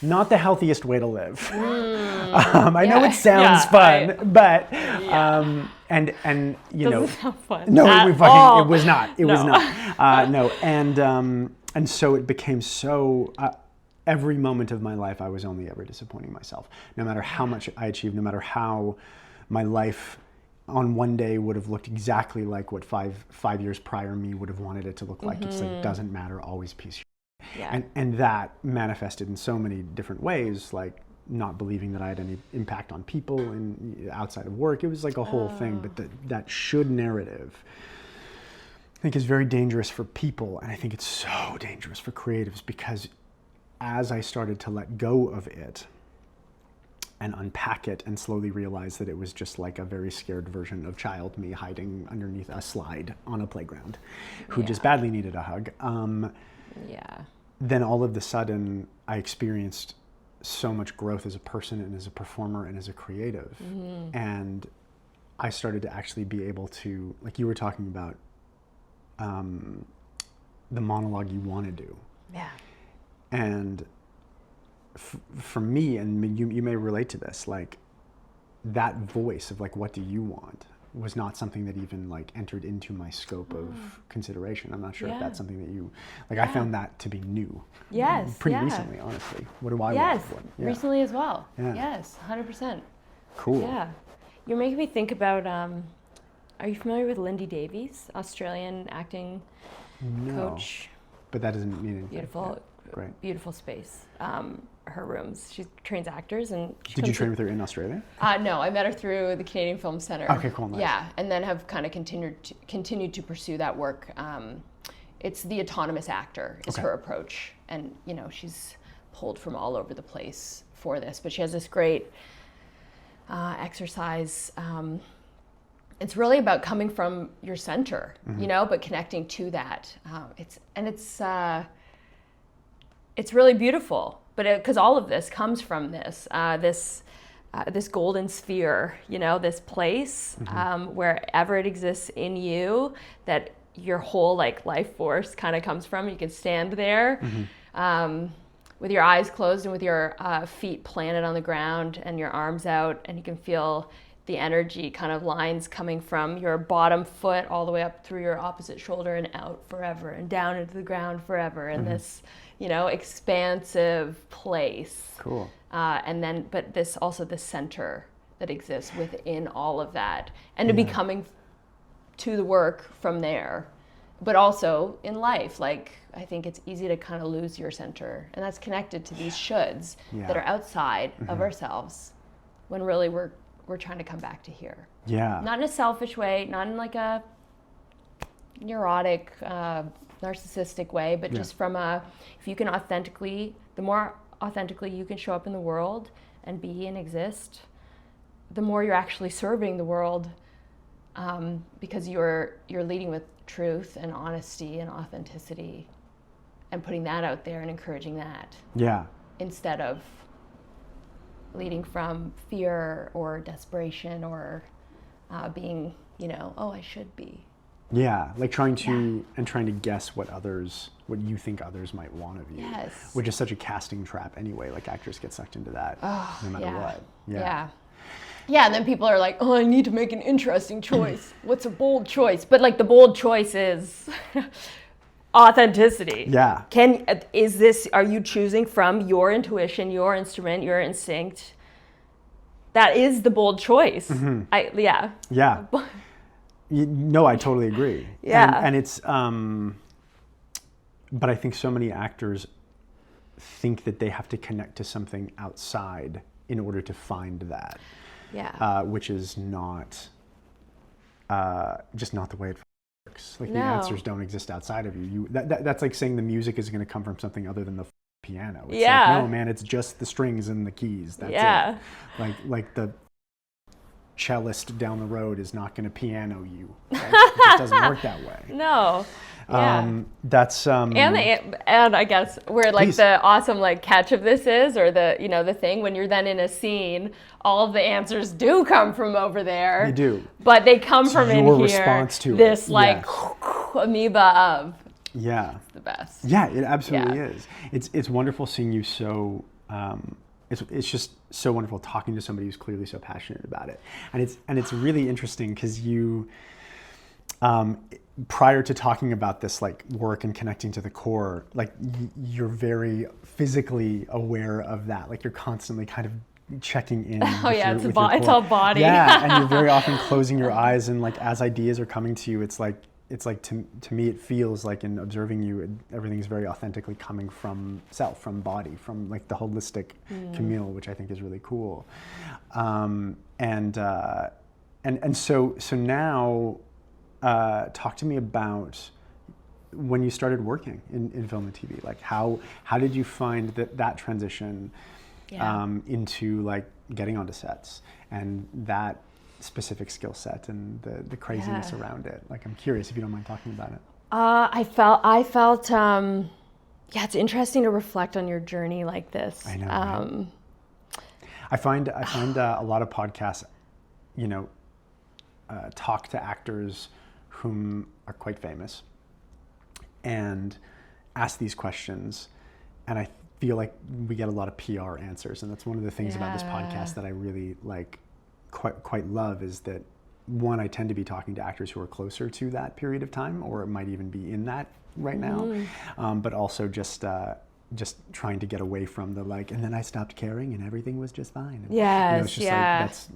Not the healthiest way to live. I know it sounds fun, but and you know, doesn't sound fun. No, it was not. It was No. not. No, and so it became so. Every moment of my life, I was only ever disappointing myself. No matter how much I achieved, no matter how my life on one day would have looked exactly like what five years prior me would have wanted it to look like. It's like doesn't matter. Always piece. Yeah. And that manifested in so many different ways, like not believing that I had any impact on people and outside of work. It was like a whole thing, but that should narrative, I think, is very dangerous for people. And I think it's so dangerous for creatives because as I started to let go of it and unpack it and slowly realize that it was just like a very scared version of child me hiding underneath a slide on a playground who just badly needed a hug. Then all of a sudden I experienced so much growth as a person and as a performer and as a creative. And I started to actually be able to, like you were talking about, the monologue you want to do. Yeah. And for me, and you may relate to this, like that voice of like, what do you want? Was not something that even like entered into my scope of consideration. I'm not sure if that's something that you, like I found that to be new. Yes. Pretty recently, honestly. What do I want? Yes, recently as well. Yeah. Yes, 100%. Cool. Yeah. You're making me think about, are you familiar with Lindy Davies, Australian acting coach? But that doesn't mean anything. Beautiful, Great. Beautiful space. Her rooms. She trains actors, and did you train with her in Australia? No, I met her through the Canadian Film Center. Okay, cool, nice. Yeah, and then have kind of continued to pursue that work. It's the autonomous actor is her approach, and she's pulled from all over the place for this, but she has this great exercise. It's really about coming from your center, but connecting to that. It's really beautiful, but because all of this comes from this golden sphere, this place wherever it exists in you, that your whole life force kind of comes from. You can stand there with your eyes closed and with your feet planted on the ground and your arms out, and you can feel the energy kind of lines coming from your bottom foot all the way up through your opposite shoulder and out forever and down into the ground forever in this, expansive place. Cool. But this also the center that exists within all of that, and to be coming to the work from there, but also in life. I think it's easy to kind of lose your center, and that's connected to these shoulds that are outside of ourselves, when really we're trying to come back to here. Yeah. Not in a selfish way, not in a neurotic, narcissistic way, but just from if you can the more authentically you can show up in the world and be and exist, the more you're actually serving the world, because you're leading with truth and honesty and authenticity, and putting that out there and encouraging that. Yeah. Instead of leading from fear or desperation or being, I should be. Yeah, trying to guess what you think others might want of you. Yes. Which is such a casting trap anyway. Actors get sucked into that no matter what. Yeah. Yeah, and then people are like, I need to make an interesting choice. What's a bold choice? But the bold choice is authenticity. Yeah. Are you choosing from your intuition, your instrument, your instinct? That is the bold choice. Yeah. No, I totally agree. Yeah. And it's, but I think so many actors think that they have to connect to something outside in order to find that. Yeah. Which is not, just not the way it works. The answers don't exist outside of you. That's like saying the music is going to come from something other than the piano. It's no, man, it's just the strings and the keys. That's it. Like the cellist down the road is not going to piano you. Right? It just doesn't work that way. No. Yeah. That's and I guess where the awesome catch of this is, or the thing when you're then in a scene, all of the answers do come from over there. They do, but they come from in here. Your response to this amoeba of. Yeah. It's the best. Yeah, it absolutely is. It's wonderful seeing you so. It's just so wonderful talking to somebody who's clearly so passionate about it, and it's really interesting because you. Prior to talking about this work and connecting to the core, you're very physically aware of that. You're constantly kind of checking in. Oh yeah, it's all body. Yeah, and you're very often closing your eyes, and as ideas are coming to you, it's like to me it feels like in observing you, everything's very authentically coming from self, from body, from the holistic Camille, which I think is really cool. And so now. Talk to me about when you started working in film and TV. How did you find that transition into getting onto sets and that specific skill set and the craziness around it? I'm curious if you don't mind talking about it. I felt it's interesting to reflect on your journey like this. I know. Right? I find a lot of podcasts, talk to actors whom are quite famous and ask these questions, and I feel like we get a lot of PR answers, and that's one of the things about this podcast that I really quite love, is that one, I tend to be talking to actors who are closer to that period of time, or it might even be in that right now, but also just just trying to get away from the like, and then I stopped caring and everything was just fine. And, Yes, it's just yeah. like, that's,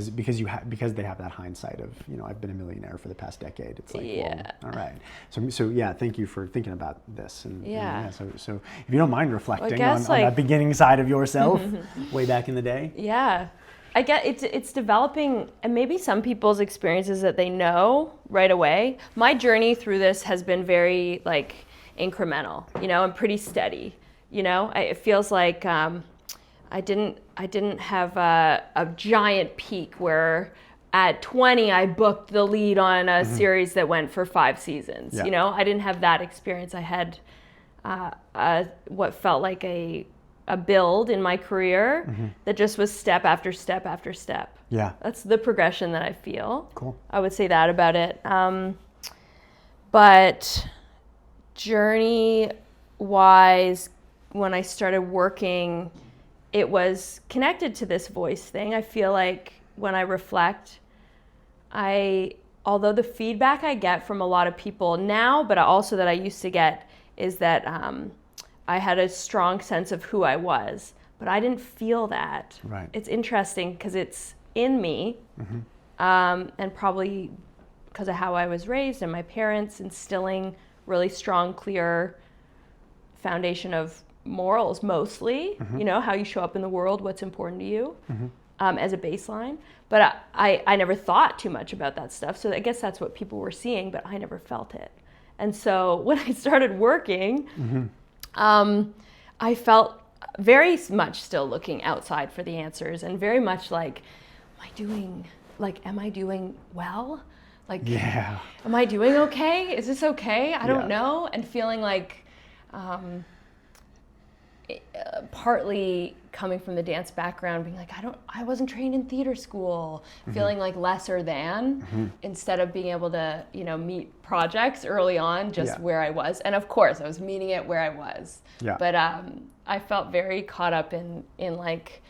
because they have that hindsight of, I've been a millionaire for the past decade. It's like, well, all right. So yeah, thank you for thinking about this. And so if you don't mind reflecting on that beginning side of yourself way back in the day. Yeah. I get it's developing, and maybe some people's experiences that they know right away. My journey through this has been very like incremental, and pretty steady. It feels like I didn't have a giant peak where at 20 I booked the lead on a series that went for 5 seasons. Yeah. I didn't have that experience. I had what felt like a build in my career that just was step after step after step. Yeah. That's the progression that I feel. Cool. I would say that about it. But journey-wise, when I started working, it was connected to this voice thing. I feel like when I reflect, although the feedback I get from a lot of people now, but also that I used to get, is that I had a strong sense of who I was, but I didn't feel that. Right. It's interesting because it's in me, and probably because of how I was raised and my parents instilling really strong, clear foundation of morals mostly, how you show up in the world, what's important to you, as a baseline. But I never thought too much about that stuff. So I guess that's what people were seeing, but I never felt it. And so when I started working, I felt very much still looking outside for the answers, and very much like, am I doing well? Like, am I doing okay? Is this okay? I don't know. And feeling like, partly coming from the dance background, being like, I wasn't trained in theater school, feeling like lesser than, instead of being able to, meet projects early on, just where I was. And of course I was meeting it where I was. Yeah. But I felt very caught up in like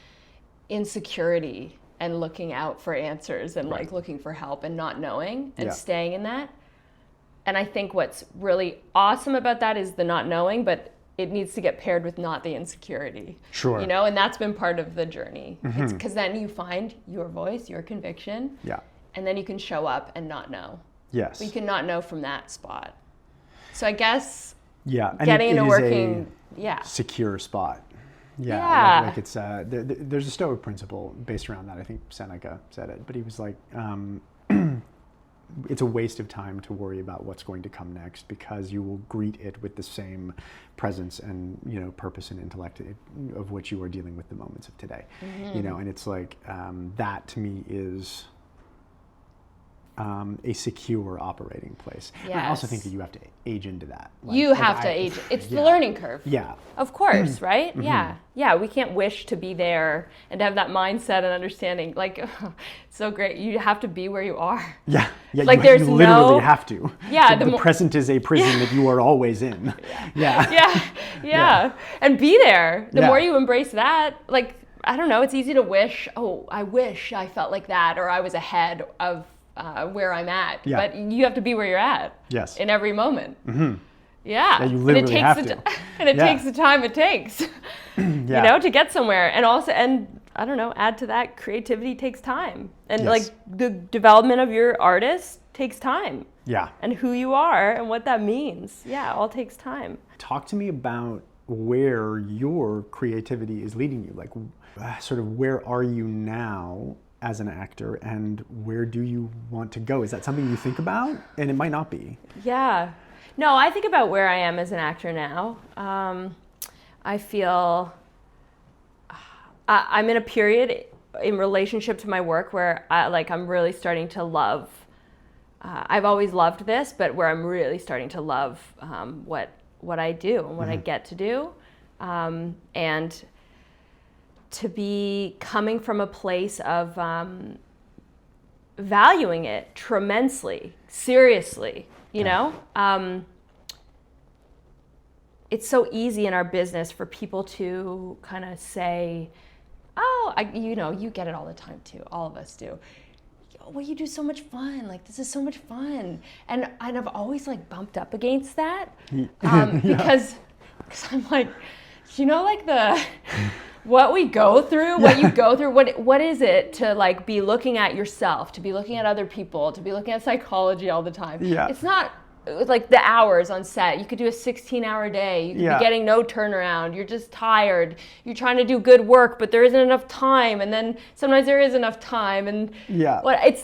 insecurity and looking out for answers and like looking for help and not knowing and staying in that. And I think what's really awesome about that is the not knowing, but it needs to get paired with not the insecurity. Sure. And that's been part of the journey. It's because then you find your voice, your conviction. Yeah. And then you can show up and not know. Yes. But you can not know from that spot. So I guess getting into working, secure spot. Yeah. Like it's there's a Stoic principle based around that. I think Seneca said it, but he was like, it's a waste of time to worry about what's going to come next, because you will greet it with the same presence and purpose and intellect of which you are dealing with the moments of today. And it's like that to me is a secure operating place. Yes. And I also think that you have to age into that. You have to age. It's the learning curve. Yeah. Of course, right? Yeah. We can't wish to be there and to have that mindset and understanding. Like, it's so great. You have to be where you are. Yeah. Like you literally have to. Yeah. The present is a prison that you are always in. Yeah. And be there. The more you embrace that, like, I don't know, it's easy to wish, I wish I felt like that, or I was ahead of where I'm at. Yeah. But you have to be where you're at. Yes. In every moment. Yeah. You literally have to. And it takes the time it takes, to get somewhere. And also, I don't know, add to that, creativity takes time. And like the development of your artist takes time. Yeah. And who you are and what that means. Yeah, all takes time. Talk to me about where your creativity is leading you. Like, sort of where are you now as an actor, and where do you want to go? Is that something you think about? And it might not be. Yeah. No, I think about where I am as an actor now. I feel I'm in a period in relationship to my work where I'm really starting to love. I've always loved this, but where I'm really starting to love what I do and what I get to do, and to be coming from a place of valuing it tremendously, seriously, it's so easy in our business for people to kind of say, you get it all the time too, all of us do. Well, you do so much fun, like this is so much fun. And I've always like bumped up against that because Because I'm like, you know, like what we go through, what you go through, what is it to like be looking at yourself, to be looking at other people, to be looking at psychology all the time? Yeah. It's not like the hours on set. You could do a 16-hour day. You could be getting no turnaround. You're just tired. You're trying to do good work, but there isn't enough time. And then sometimes there is enough time. And it's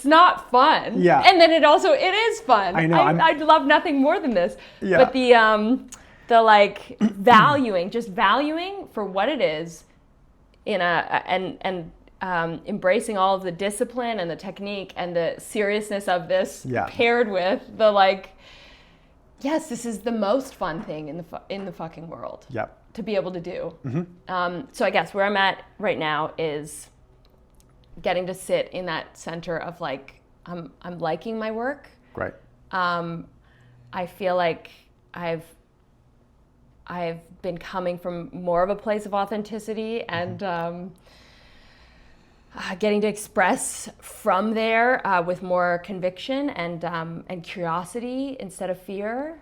not fun. Yeah. And then it is fun. I know. I love nothing more than this. Yeah. But the like valuing for what it is embracing all of the discipline and the technique and the seriousness of this paired with the like, yes, this is the most fun thing in the fucking world to be able to do. So I guess where I'm at right now is getting to sit in that center of like, I'm liking my work. Right. I feel like I've been coming from more of a place of authenticity and getting to express from there with more conviction and curiosity instead of fear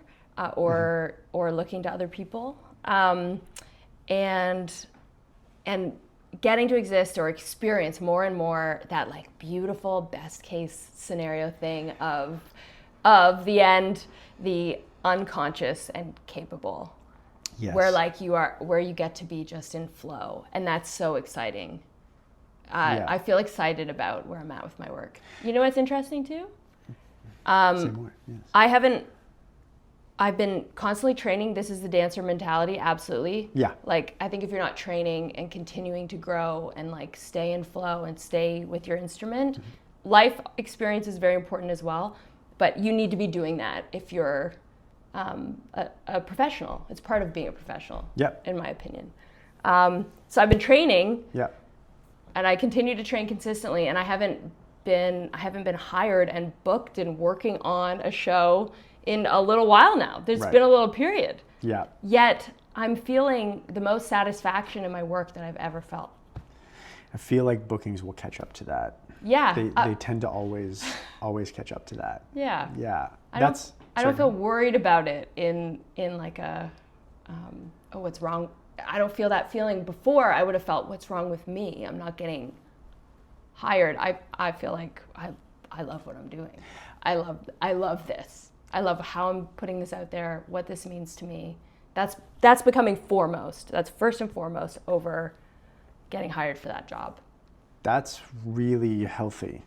or looking to other people, and getting to exist or experience more and more that like beautiful best case scenario thing of the end, the unconscious and capable. Yes. Where you get to be just in flow, and that's so exciting. I feel excited about where I'm at with my work. You know what's interesting too? Say more. Yes. I've been constantly training. This is the dancer mentality, absolutely. Yeah. Like I think if you're not training and continuing to grow and like stay in flow and stay with your instrument, life experience is very important as well. But you need to be doing that if you're a professional. It's part of being a professional, in my opinion. So I've been training, and I continue to train consistently, and I haven't been hired and booked and working on a show in a little while now. There's been a little period. Yeah. Yet I'm feeling the most satisfaction in my work that I've ever felt. I feel like bookings will catch up to that. Yeah. They tend to always catch up to that. Yeah. Yeah. I don't feel worried about it in like what's wrong. I don't feel that feeling. Before I would have felt what's wrong with me. I'm not getting hired. I feel like I love what I'm doing. I love this. I love how I'm putting this out there, what this means to me. That's becoming foremost. That's first and foremost over getting hired for that job. That's really healthy.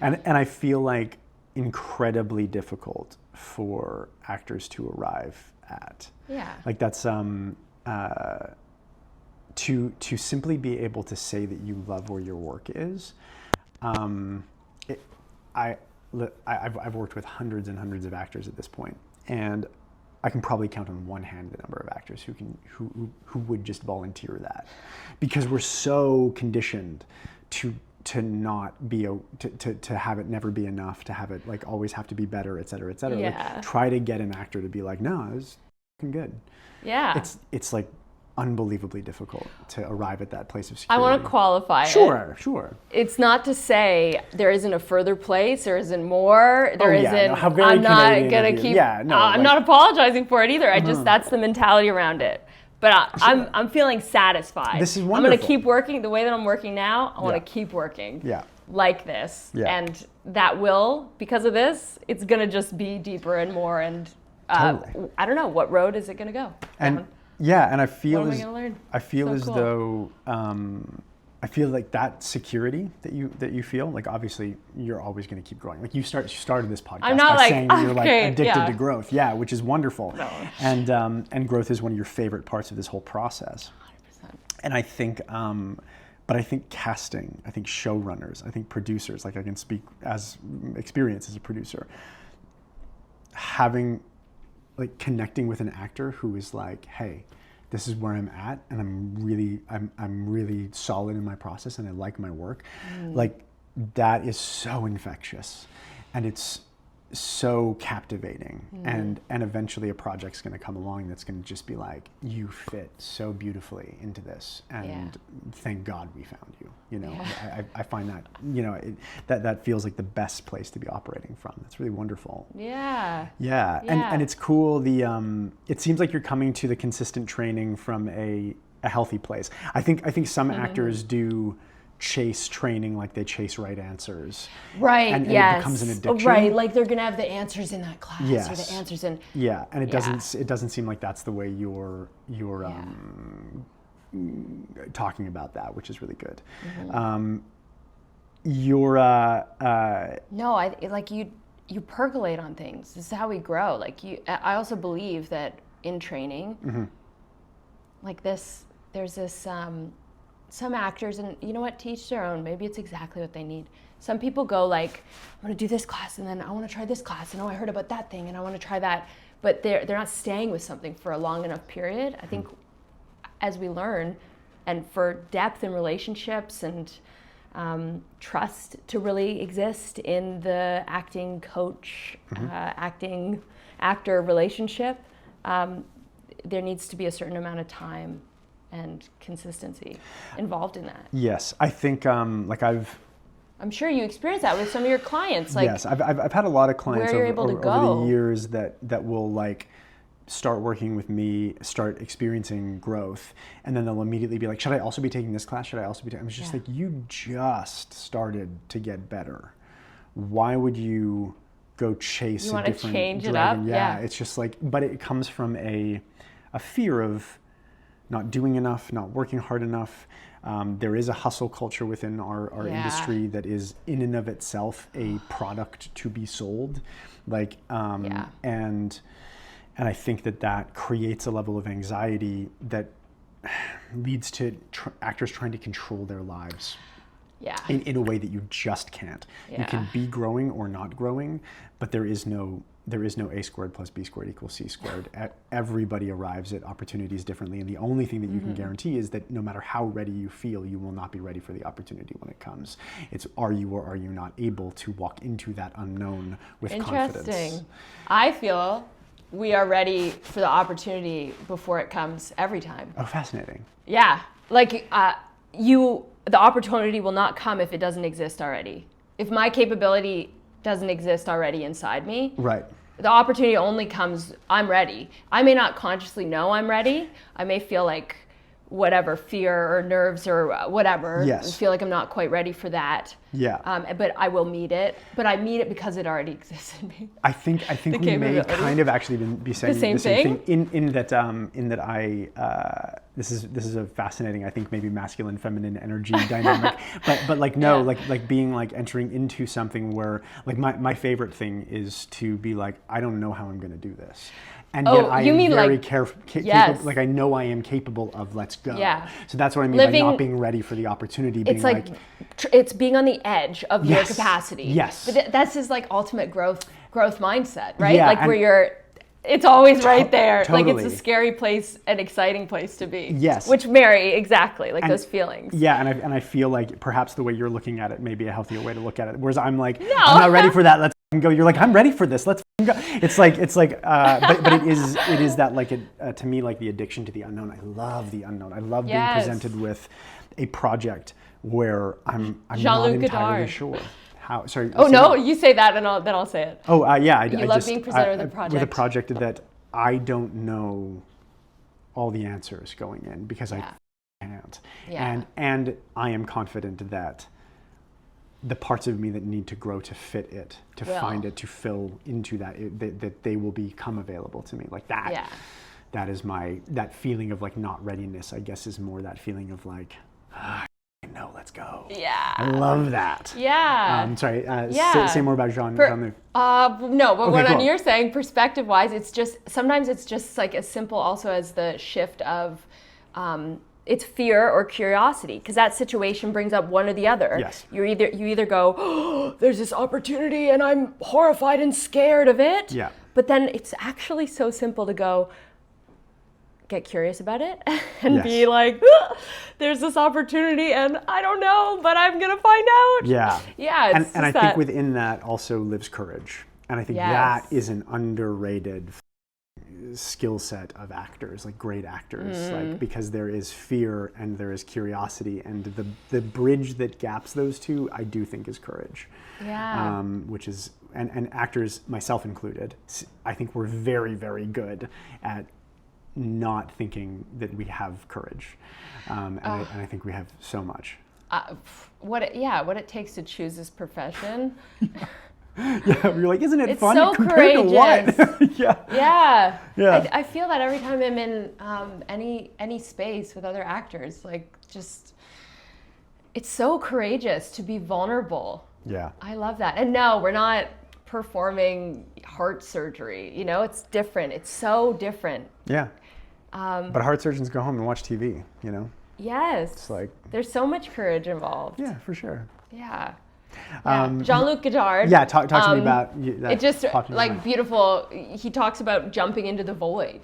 and I feel like incredibly difficult for actors to arrive at. Yeah. Like that's to simply be able to say that you love where your work is. I've worked with hundreds and hundreds of actors at this point, and I can probably count on one hand the number of actors who would just volunteer that, because we're so conditioned to not be to have it never be enough, to have it like always have to be better, et cetera, et cetera. Yeah. Like, try to get an actor to be like, no, it was fucking good. Yeah. It's like unbelievably difficult to arrive at that place of security. I want to qualify it. Sure. It's not to say there isn't a further place, there isn't more, there isn't. No, how very I'm not Canadian gonna of you. keep. Yeah, no, I'm not apologizing for it either. I just that's the mentality around it. But I'm feeling satisfied. This is wonderful. I'm gonna keep working the way that I'm working now. I want to keep working. Yeah. Like this, and that will, because of this, it's gonna just be deeper and more. And totally. I don't know, what road is it gonna go? And and I feel what am I gonna learn? I feel So as cool. though I feel like that security that you feel, like obviously you're always going to keep growing. Like you started this podcast by saying that you're like addicted to growth, which is wonderful. No. And growth is one of your favorite parts of this whole process. 100%. And I think, but I think casting, I think showrunners, I think producers, like I can speak as experience as a producer, connecting with an actor who is like, hey, this is where I'm at, and I'm really solid in my process, and I like my work. Like that is so infectious, and it's so captivating, and eventually a project's going to come along that's going to just be like, you fit so beautifully into this, and thank God we found you. You know, I find that, you know, that feels like the best place to be operating from. That's really wonderful. Yeah. And it's cool. It seems like you're coming to the consistent training from a healthy place. I think some actors do chase training like they chase right answers. Right, and it becomes an addiction. Right, like they're gonna have the answers in that class, or the answers in... Yeah, and it doesn't seem like that's the way you're talking about that, which is really good. No, you percolate on things. This is how we grow. Like I also believe that in training, like this, there's this, some actors, and you know what, teach their own. Maybe it's exactly what they need. Some people go like, I'm gonna do this class, and then I wanna try this class, and oh, I heard about that thing, and I wanna try that. But they're not staying with something for a long enough period. I think as we learn, and for depth in relationships and trust to really exist in the acting coach, acting actor relationship, there needs to be a certain amount of time and consistency involved in that. Yes, I think I'm sure you experience that with some of your clients. Like, yes, I've had a lot of clients over the years that will like start working with me, start experiencing growth, and then they'll immediately be like, should I also be taking this class? Should I also be taking... I was just like, you just started to get better. Why would you go chase a different dragon? You want to change it up? Yeah, it's just like, but it comes from a fear of not doing enough, not working hard enough. There is a hustle culture within our industry that is in and of itself a product to be sold. Like, and I think that creates a level of anxiety that leads to actors trying to control their lives. In a way that you just can't. You can be growing or not growing, but there is no A squared plus B squared equals C squared. Everybody arrives at opportunities differently, and the only thing that you can guarantee is that no matter how ready you feel, you will not be ready for the opportunity when it comes. It's are you or are you not able to walk into that unknown with confidence. Interesting. I feel we are ready for the opportunity before it comes every time. Oh, fascinating. Yeah, like the opportunity will not come if it doesn't exist already. If my capability doesn't exist already inside me, right, the opportunity only comes, I'm ready. I may not consciously know I'm ready. I may feel like whatever, fear or nerves or whatever, feel like I'm not quite ready for that. But I will meet it. But I meet it because it already exists in me. I think we may kind of actually be saying the same thing in that I this is a fascinating, I think, maybe masculine feminine energy dynamic. But like no, like being like entering into something where like my favorite thing is to be like, I don't know how I'm going to do this. And yet I am very capable, like I know I am capable of let's go. So that's what I mean by not being ready for the opportunity. Being like it's being on the edge of your capacity. But that's his like ultimate growth mindset, right? Like where it's always right there. Totally. Like it's a scary place, an exciting place to be. Which marry exactly like those feelings. And I feel like perhaps the way you're looking at it may be a healthier way to look at it. Whereas I'm like, I'm not ready for that. Let's go. You're like, I'm ready for this. Let's go. It's like, but it is that like to me like the addiction to the unknown. I love the unknown. I love being presented with a project where I'm not entirely sure. How, sorry. Oh no, you say that and then I'll say it. Oh yeah, I love being presented with a project that I don't know all the answers going in because I can't. And I am confident that the parts of me that need to grow to fit it, to find it, to fill into that they will become available to me like that. That is that feeling of like not readiness, I guess, is more that feeling of like, no, let's go. I love that. Sorry, say more about Jean-Luc. No, but what you're saying, perspective-wise, sometimes it's just like as simple also as the shift of it's fear or curiosity, because that situation brings up one or the other. You either go, oh, there's this opportunity and I'm horrified and scared of it. But then it's actually so simple to go, get curious about it and be like, oh, there's this opportunity and I don't know, but I'm gonna find out. And I think within that also lives courage. And I think Yes. that is an underrated skill set of actors, like great actors, like because there is fear and there is curiosity, and the bridge that gaps those two, I do think, is courage. Yeah. Which is, and actors, myself included, I think we're very, very good at not thinking that we have courage, and I think we have so much. What it takes to choose this profession. Yeah, you're like, isn't it It's fun so compared courageous. to what? Yeah. Yeah. I feel that every time I'm in any space with other actors, like just, it's so courageous to be vulnerable. Yeah. I love that. And no, we're not performing heart surgery. You know, it's different. It's so different. Yeah. But heart surgeons go home and watch TV, you know? Yes. It's like, there's so much courage involved. yeah, for sure. Yeah. Jean-Luc Godard. Yeah, talk to me about that. It just, like, beautiful. He talks about jumping into the void,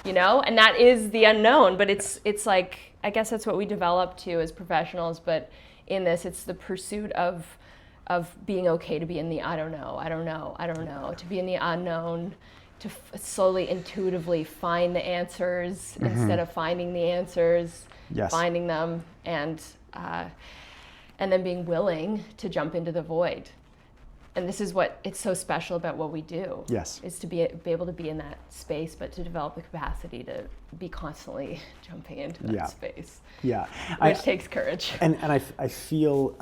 you know? And that is the unknown, but it's like, I guess that's what we develop to as professionals, but in this, it's the pursuit of being okay to be in the I don't know, to be in the unknown, to slowly, intuitively find the answers instead of finding the answers, finding them, and then being willing to jump into the void. And this is what it's so special about what we do. Yes. Is to be able to be in that space, but to develop the capacity to be constantly jumping into that space. Yeah. Which takes courage. And I feel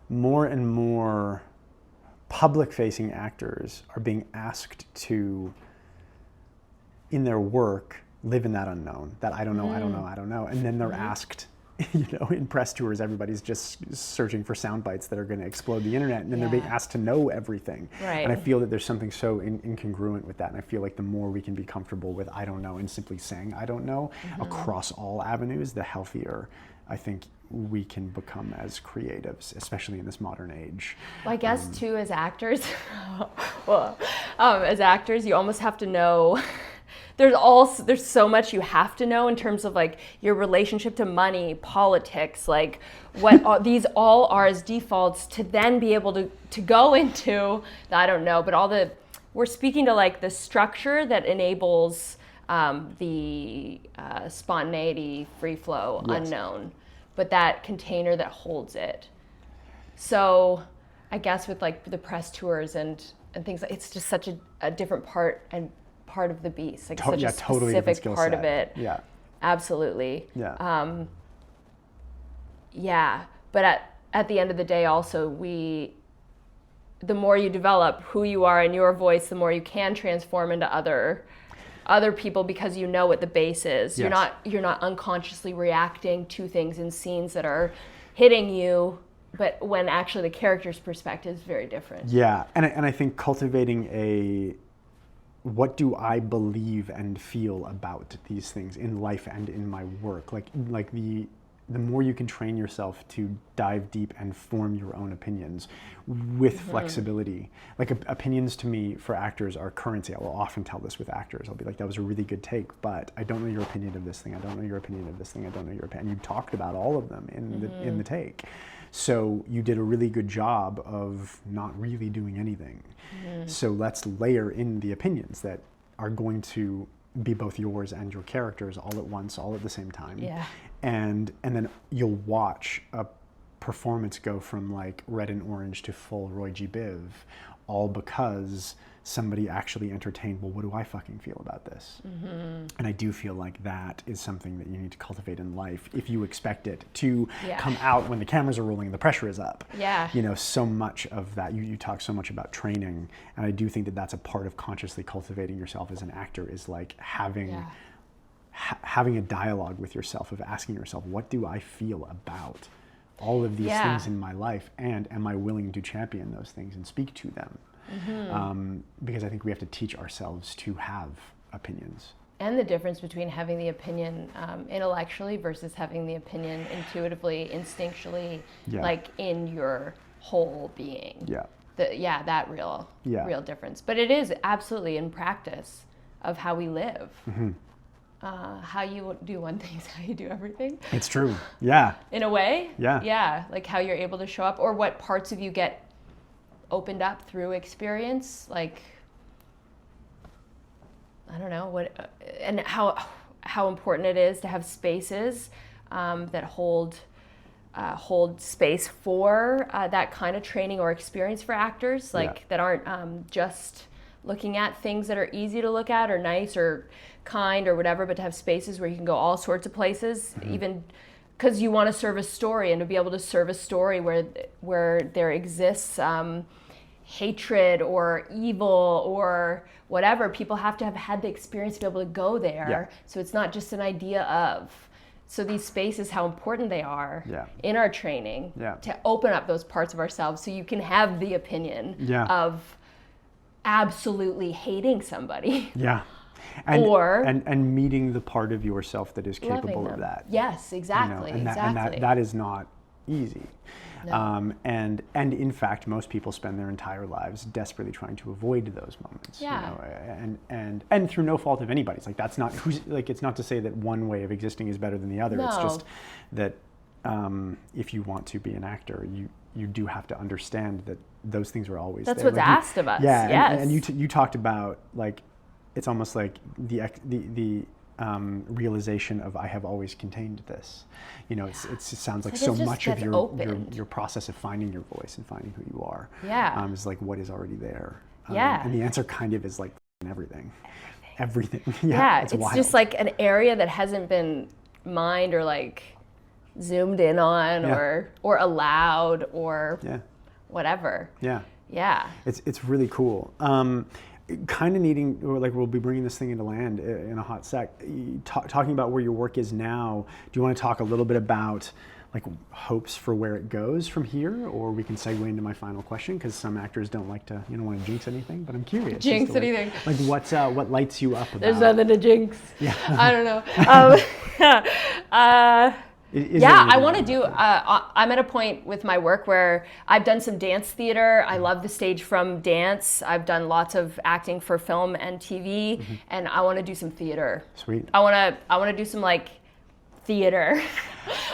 more and more public-facing actors are being asked to, in their work, live in that unknown, that I don't know. And then they're asked, you know, in press tours, everybody's just searching for sound bites that are going to explode the internet, and then they're being asked to know everything. Right. And I feel that there's something so incongruent with that, and I feel like the more we can be comfortable with I don't know and simply saying I don't know across all avenues, the healthier I think we can become as creatives, especially in this modern age. Well, I guess too, as actors, as actors, you almost have to know. There's so much you have to know in terms of like your relationship to money, politics, like what these all are as defaults to then be able to go into the I don't know, but we're speaking to like the structure that enables the spontaneity, free flow, unknown, but that container that holds it. So I guess with like the press tours and things, it's just such a different part of the beast, like such a totally specific part of it. Yeah, absolutely. Yeah. But at the end of the day, also the more you develop who you are and your voice, the more you can transform into other people, because you know what the base is. Yes. You're not unconsciously reacting to things in scenes that are hitting you, but when actually the character's perspective is very different. Yeah, and I think cultivating what do I believe and feel about these things in life and in my work, like the more you can train yourself to dive deep and form your own opinions with flexibility. Like opinions to me for actors are currency. I will often tell this with actors. I'll be like, that was a really good take, but I don't know your opinion of this thing. I don't know your opinion of this thing. I don't know your opinion. You talked about all of them in the take. So you did a really good job of not really doing anything. So let's layer in the opinions that are going to be both yours and your characters all at once, all at the same time. Yeah. And then you'll watch a performance go from like red and orange to full Roy G. Biv, all because somebody actually entertained, well, what do I fucking feel about this? And I do feel like that is something that you need to cultivate in life if you expect it to come out when the cameras are rolling and the pressure is up. Yeah. You know, so much of that, you talk so much about training, and I do think that that's a part of consciously cultivating yourself as an actor, is like having a dialogue with yourself, of asking yourself, what do I feel about all of these things in my life, and am I willing to champion those things and speak to them? Because I think we have to teach ourselves to have opinions. And the difference between having the opinion intellectually versus having the opinion intuitively, instinctually, like in your whole being. That real difference. But it is absolutely in practice of how we live. How you do one thing is how you do everything. It's true. Yeah. In a way. Yeah. Yeah. Like how you're able to show up, or what parts of you get opened up through experience, like, I don't know what, and how important it is to have spaces that hold space for that kind of training or experience for actors, like that aren't just looking at things that are easy to look at or nice or kind or whatever, but to have spaces where you can go all sorts of places, even because you want to serve a story, and to be able to serve a story where there exists hatred or evil or whatever, people have to have had the experience to be able to go there. So it's not just an idea of. So these spaces, how important they are in our training to open up those parts of ourselves, so you can have the opinion of absolutely hating somebody. And meeting the part of yourself that is capable of that. Yes, exactly. And that is not easy. No. And in fact, most people spend their entire lives desperately trying to avoid those moments. And through no fault of anybody's. Like, that's not it's not to say that one way of existing is better than the other. No. It's just that if you want to be an actor, you do have to understand that those things are always that's there. What's asked of us. And you talked about, like, it's almost like the realization of, I have always contained this. It sounds like so much of your process of finding your voice and finding who you are is like what is already there. And the answer kind of is like everything. Everything. It's just like an area that hasn't been mined or like zoomed in on or allowed or whatever. It's really cool. Kind of needing, or like, we'll be bringing this thing into land in a hot sec. Talking about where your work is now, do you want to talk a little bit about like hopes for where it goes from here, or we can segue into my final question, because some actors don't like to, want to jinx anything, but I'm curious. Jinx anything. Like what lights you up about? There's nothing to jinx. I don't know. I want to do, I'm at a point with my work where I've done some dance theater. I love the stage from dance. I've done lots of acting for film and TV, and I want to do some theater. Sweet. I want to do some like theater.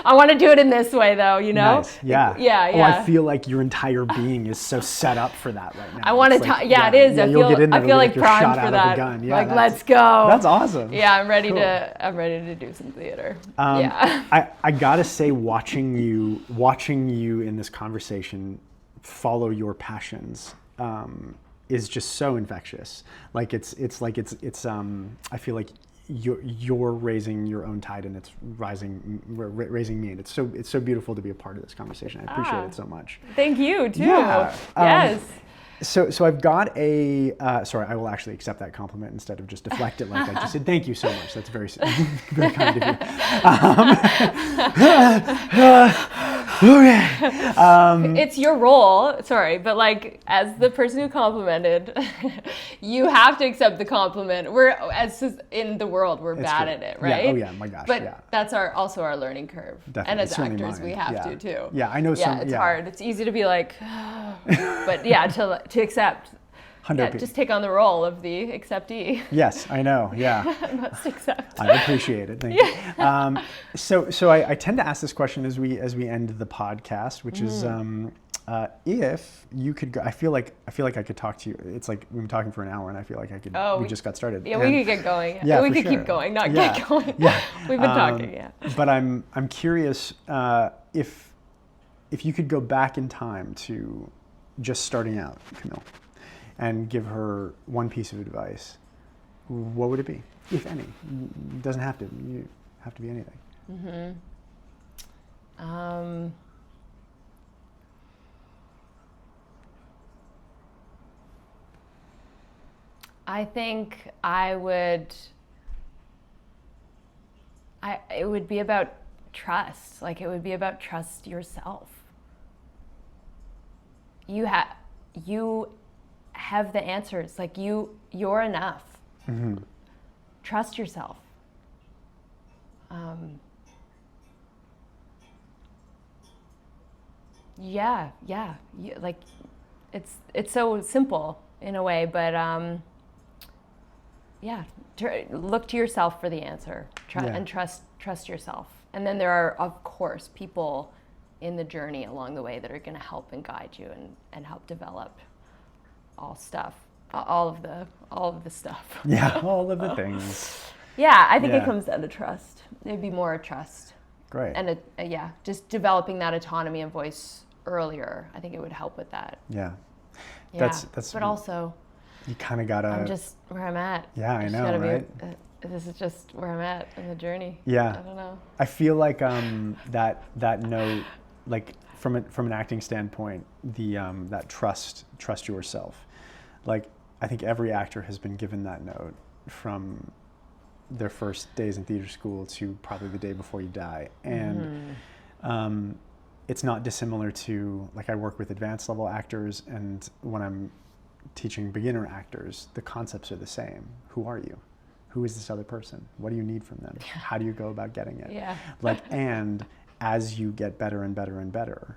I want to do it in this way, though, Nice. Yeah. Oh, I feel like your entire being is so set up for that right now. I want to, it is. I feel like primed for that. Like, let's go. That's awesome. Yeah, I'm ready to do some theater. I gotta say, watching you in this conversation follow your passions is just so infectious. Like it's I feel like you're raising your own tide, and it's raising me, and it's so beautiful to be a part of this conversation. I appreciate it so much. Thank you too. Yes. So I've got a sorry, I will actually accept that compliment instead of just deflect it like I just said. Thank you so much. That's very very kind of you. Okay. It's your role, sorry, but like, as the person who complimented, you have to accept the compliment. In the world, we're bad at it, right? Yeah. Oh yeah, my gosh. But that's also our learning curve. Definitely. And as actors, we have to too. Yeah, I know. It's hard. It's easy to be like, but to accept. Just take on the role of the acceptee. Yes, I know. Yeah. I must accept. I appreciate it. Thank you. So I tend to ask this question as we end the podcast, which is if you could go. I feel like I could talk to you. It's like we've been talking for an hour, and I feel like I could. We just got started. Yeah, we could get going. Yeah, we could keep going, not get going. Yeah, we've been talking. Yeah. But I'm curious if you could go back in time to just starting out, Camille, and give her one piece of advice, what would it be, if any? It doesn't have to. You have to be anything. I think it would be about trust. Like, it would be about trust yourself. You have the answers. Like, you're enough. Trust yourself. Like, it's so simple in a way, but look to yourself for the answer, and trust yourself. And then there are, of course, people in the journey along the way that are going to help and guide you and help develop all stuff, all of the stuff. Yeah, all of the things. Yeah, I think Yeah. it comes down to trust. It'd be more trust. Great. And just developing that autonomy and voice earlier. I think it would help with that. Yeah. Yeah. That's. But also, you kind of gotta. I'm just where I'm at. Yeah, I know, right? This is just where I'm at in the journey. Yeah. I don't know. I feel like that note, like from an acting standpoint, that trust yourself. Like, I think every actor has been given that note from their first days in theater school to probably the day before you die. And it's not dissimilar to, like, I work with advanced level actors, and when I'm teaching beginner actors, the concepts are the same. Who are you? Who is this other person? What do you need from them? How do you go about getting it? Yeah. Like, and as you get better and better and better,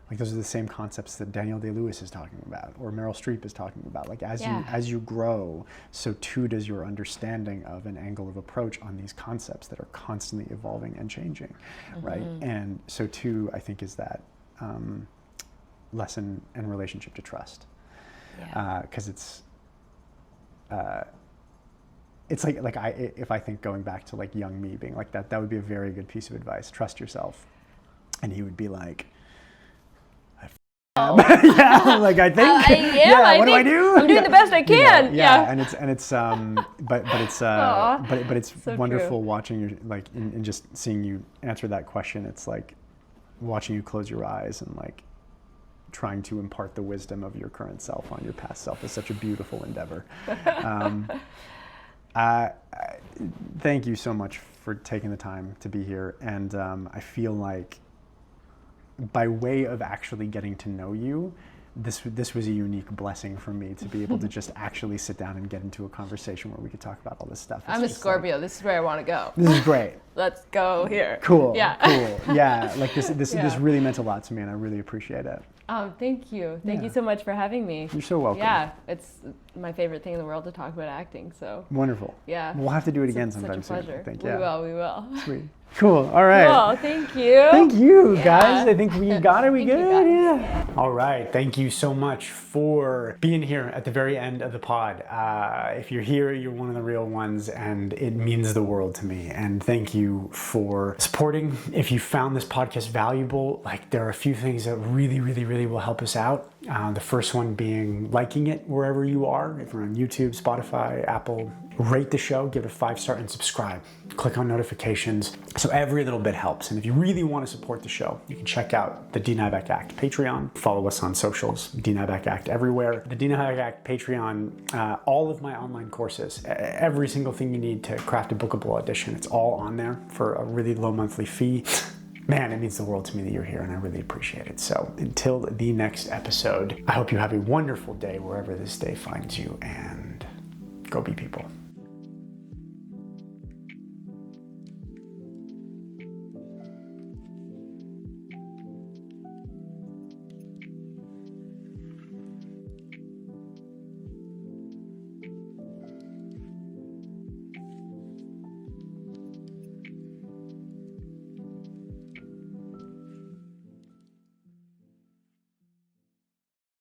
like, those are the same concepts that Daniel Day-Lewis is talking about, or Meryl Streep is talking about. Like, as you grow, so too does your understanding of an angle of approach on these concepts that are constantly evolving and changing, right? And so too, I think, is that lesson and relationship to trust, because it's like if I think going back to, like, young me being like that would be a very good piece of advice. Trust yourself, and he would be like, yeah, like, I think, what do I do? I'm doing the best I can. And it's but it's so wonderful watching you, like, and just seeing you answer that question. It's like watching you close your eyes and, like, trying to impart the wisdom of your current self on your past self is such a beautiful endeavor. Thank you so much for taking the time to be here, and I feel like, by way of actually getting to know you, this was a unique blessing for me to be able to just actually sit down and get into a conversation where we could talk about all this stuff. I'm a Scorpio. Like, this is where I want to go. This is great. Let's go here. Cool. Yeah. Cool. Yeah. Like, this really meant a lot to me, and I really appreciate it. Thank you. Thank you so much for having me. You're so welcome. Yeah, it's my favorite thing in the world to talk about acting. So wonderful. Yeah. We'll have to do it again sometime soon. Such a pleasure. I think. We will. Sweet. Cool. All right. Cool. Thank you. Thank you, guys. I think we got it. We good? Yeah. All right. Thank you so much for being here at the very end of the pod. If you're here, you're one of the real ones, and it means the world to me. And thank you for supporting. If you found this podcast valuable, like, there are a few things that really, really, really will help us out. The first one being liking it wherever you are. If you're on YouTube, Spotify, Apple, rate the show, give it a 5-star, and subscribe. Click on notifications. So every little bit helps. And if you really want to support the show, you can check out the Nyback Act Patreon. Follow us on socials, Nyback Act everywhere. The Nyback Act Patreon, all of my online courses, every single thing you need to craft a bookable audition, it's all on there for a really low monthly fee. Man, it means the world to me that you're here, and I really appreciate it. So until the next episode, I hope you have a wonderful day wherever this day finds you, and go be people.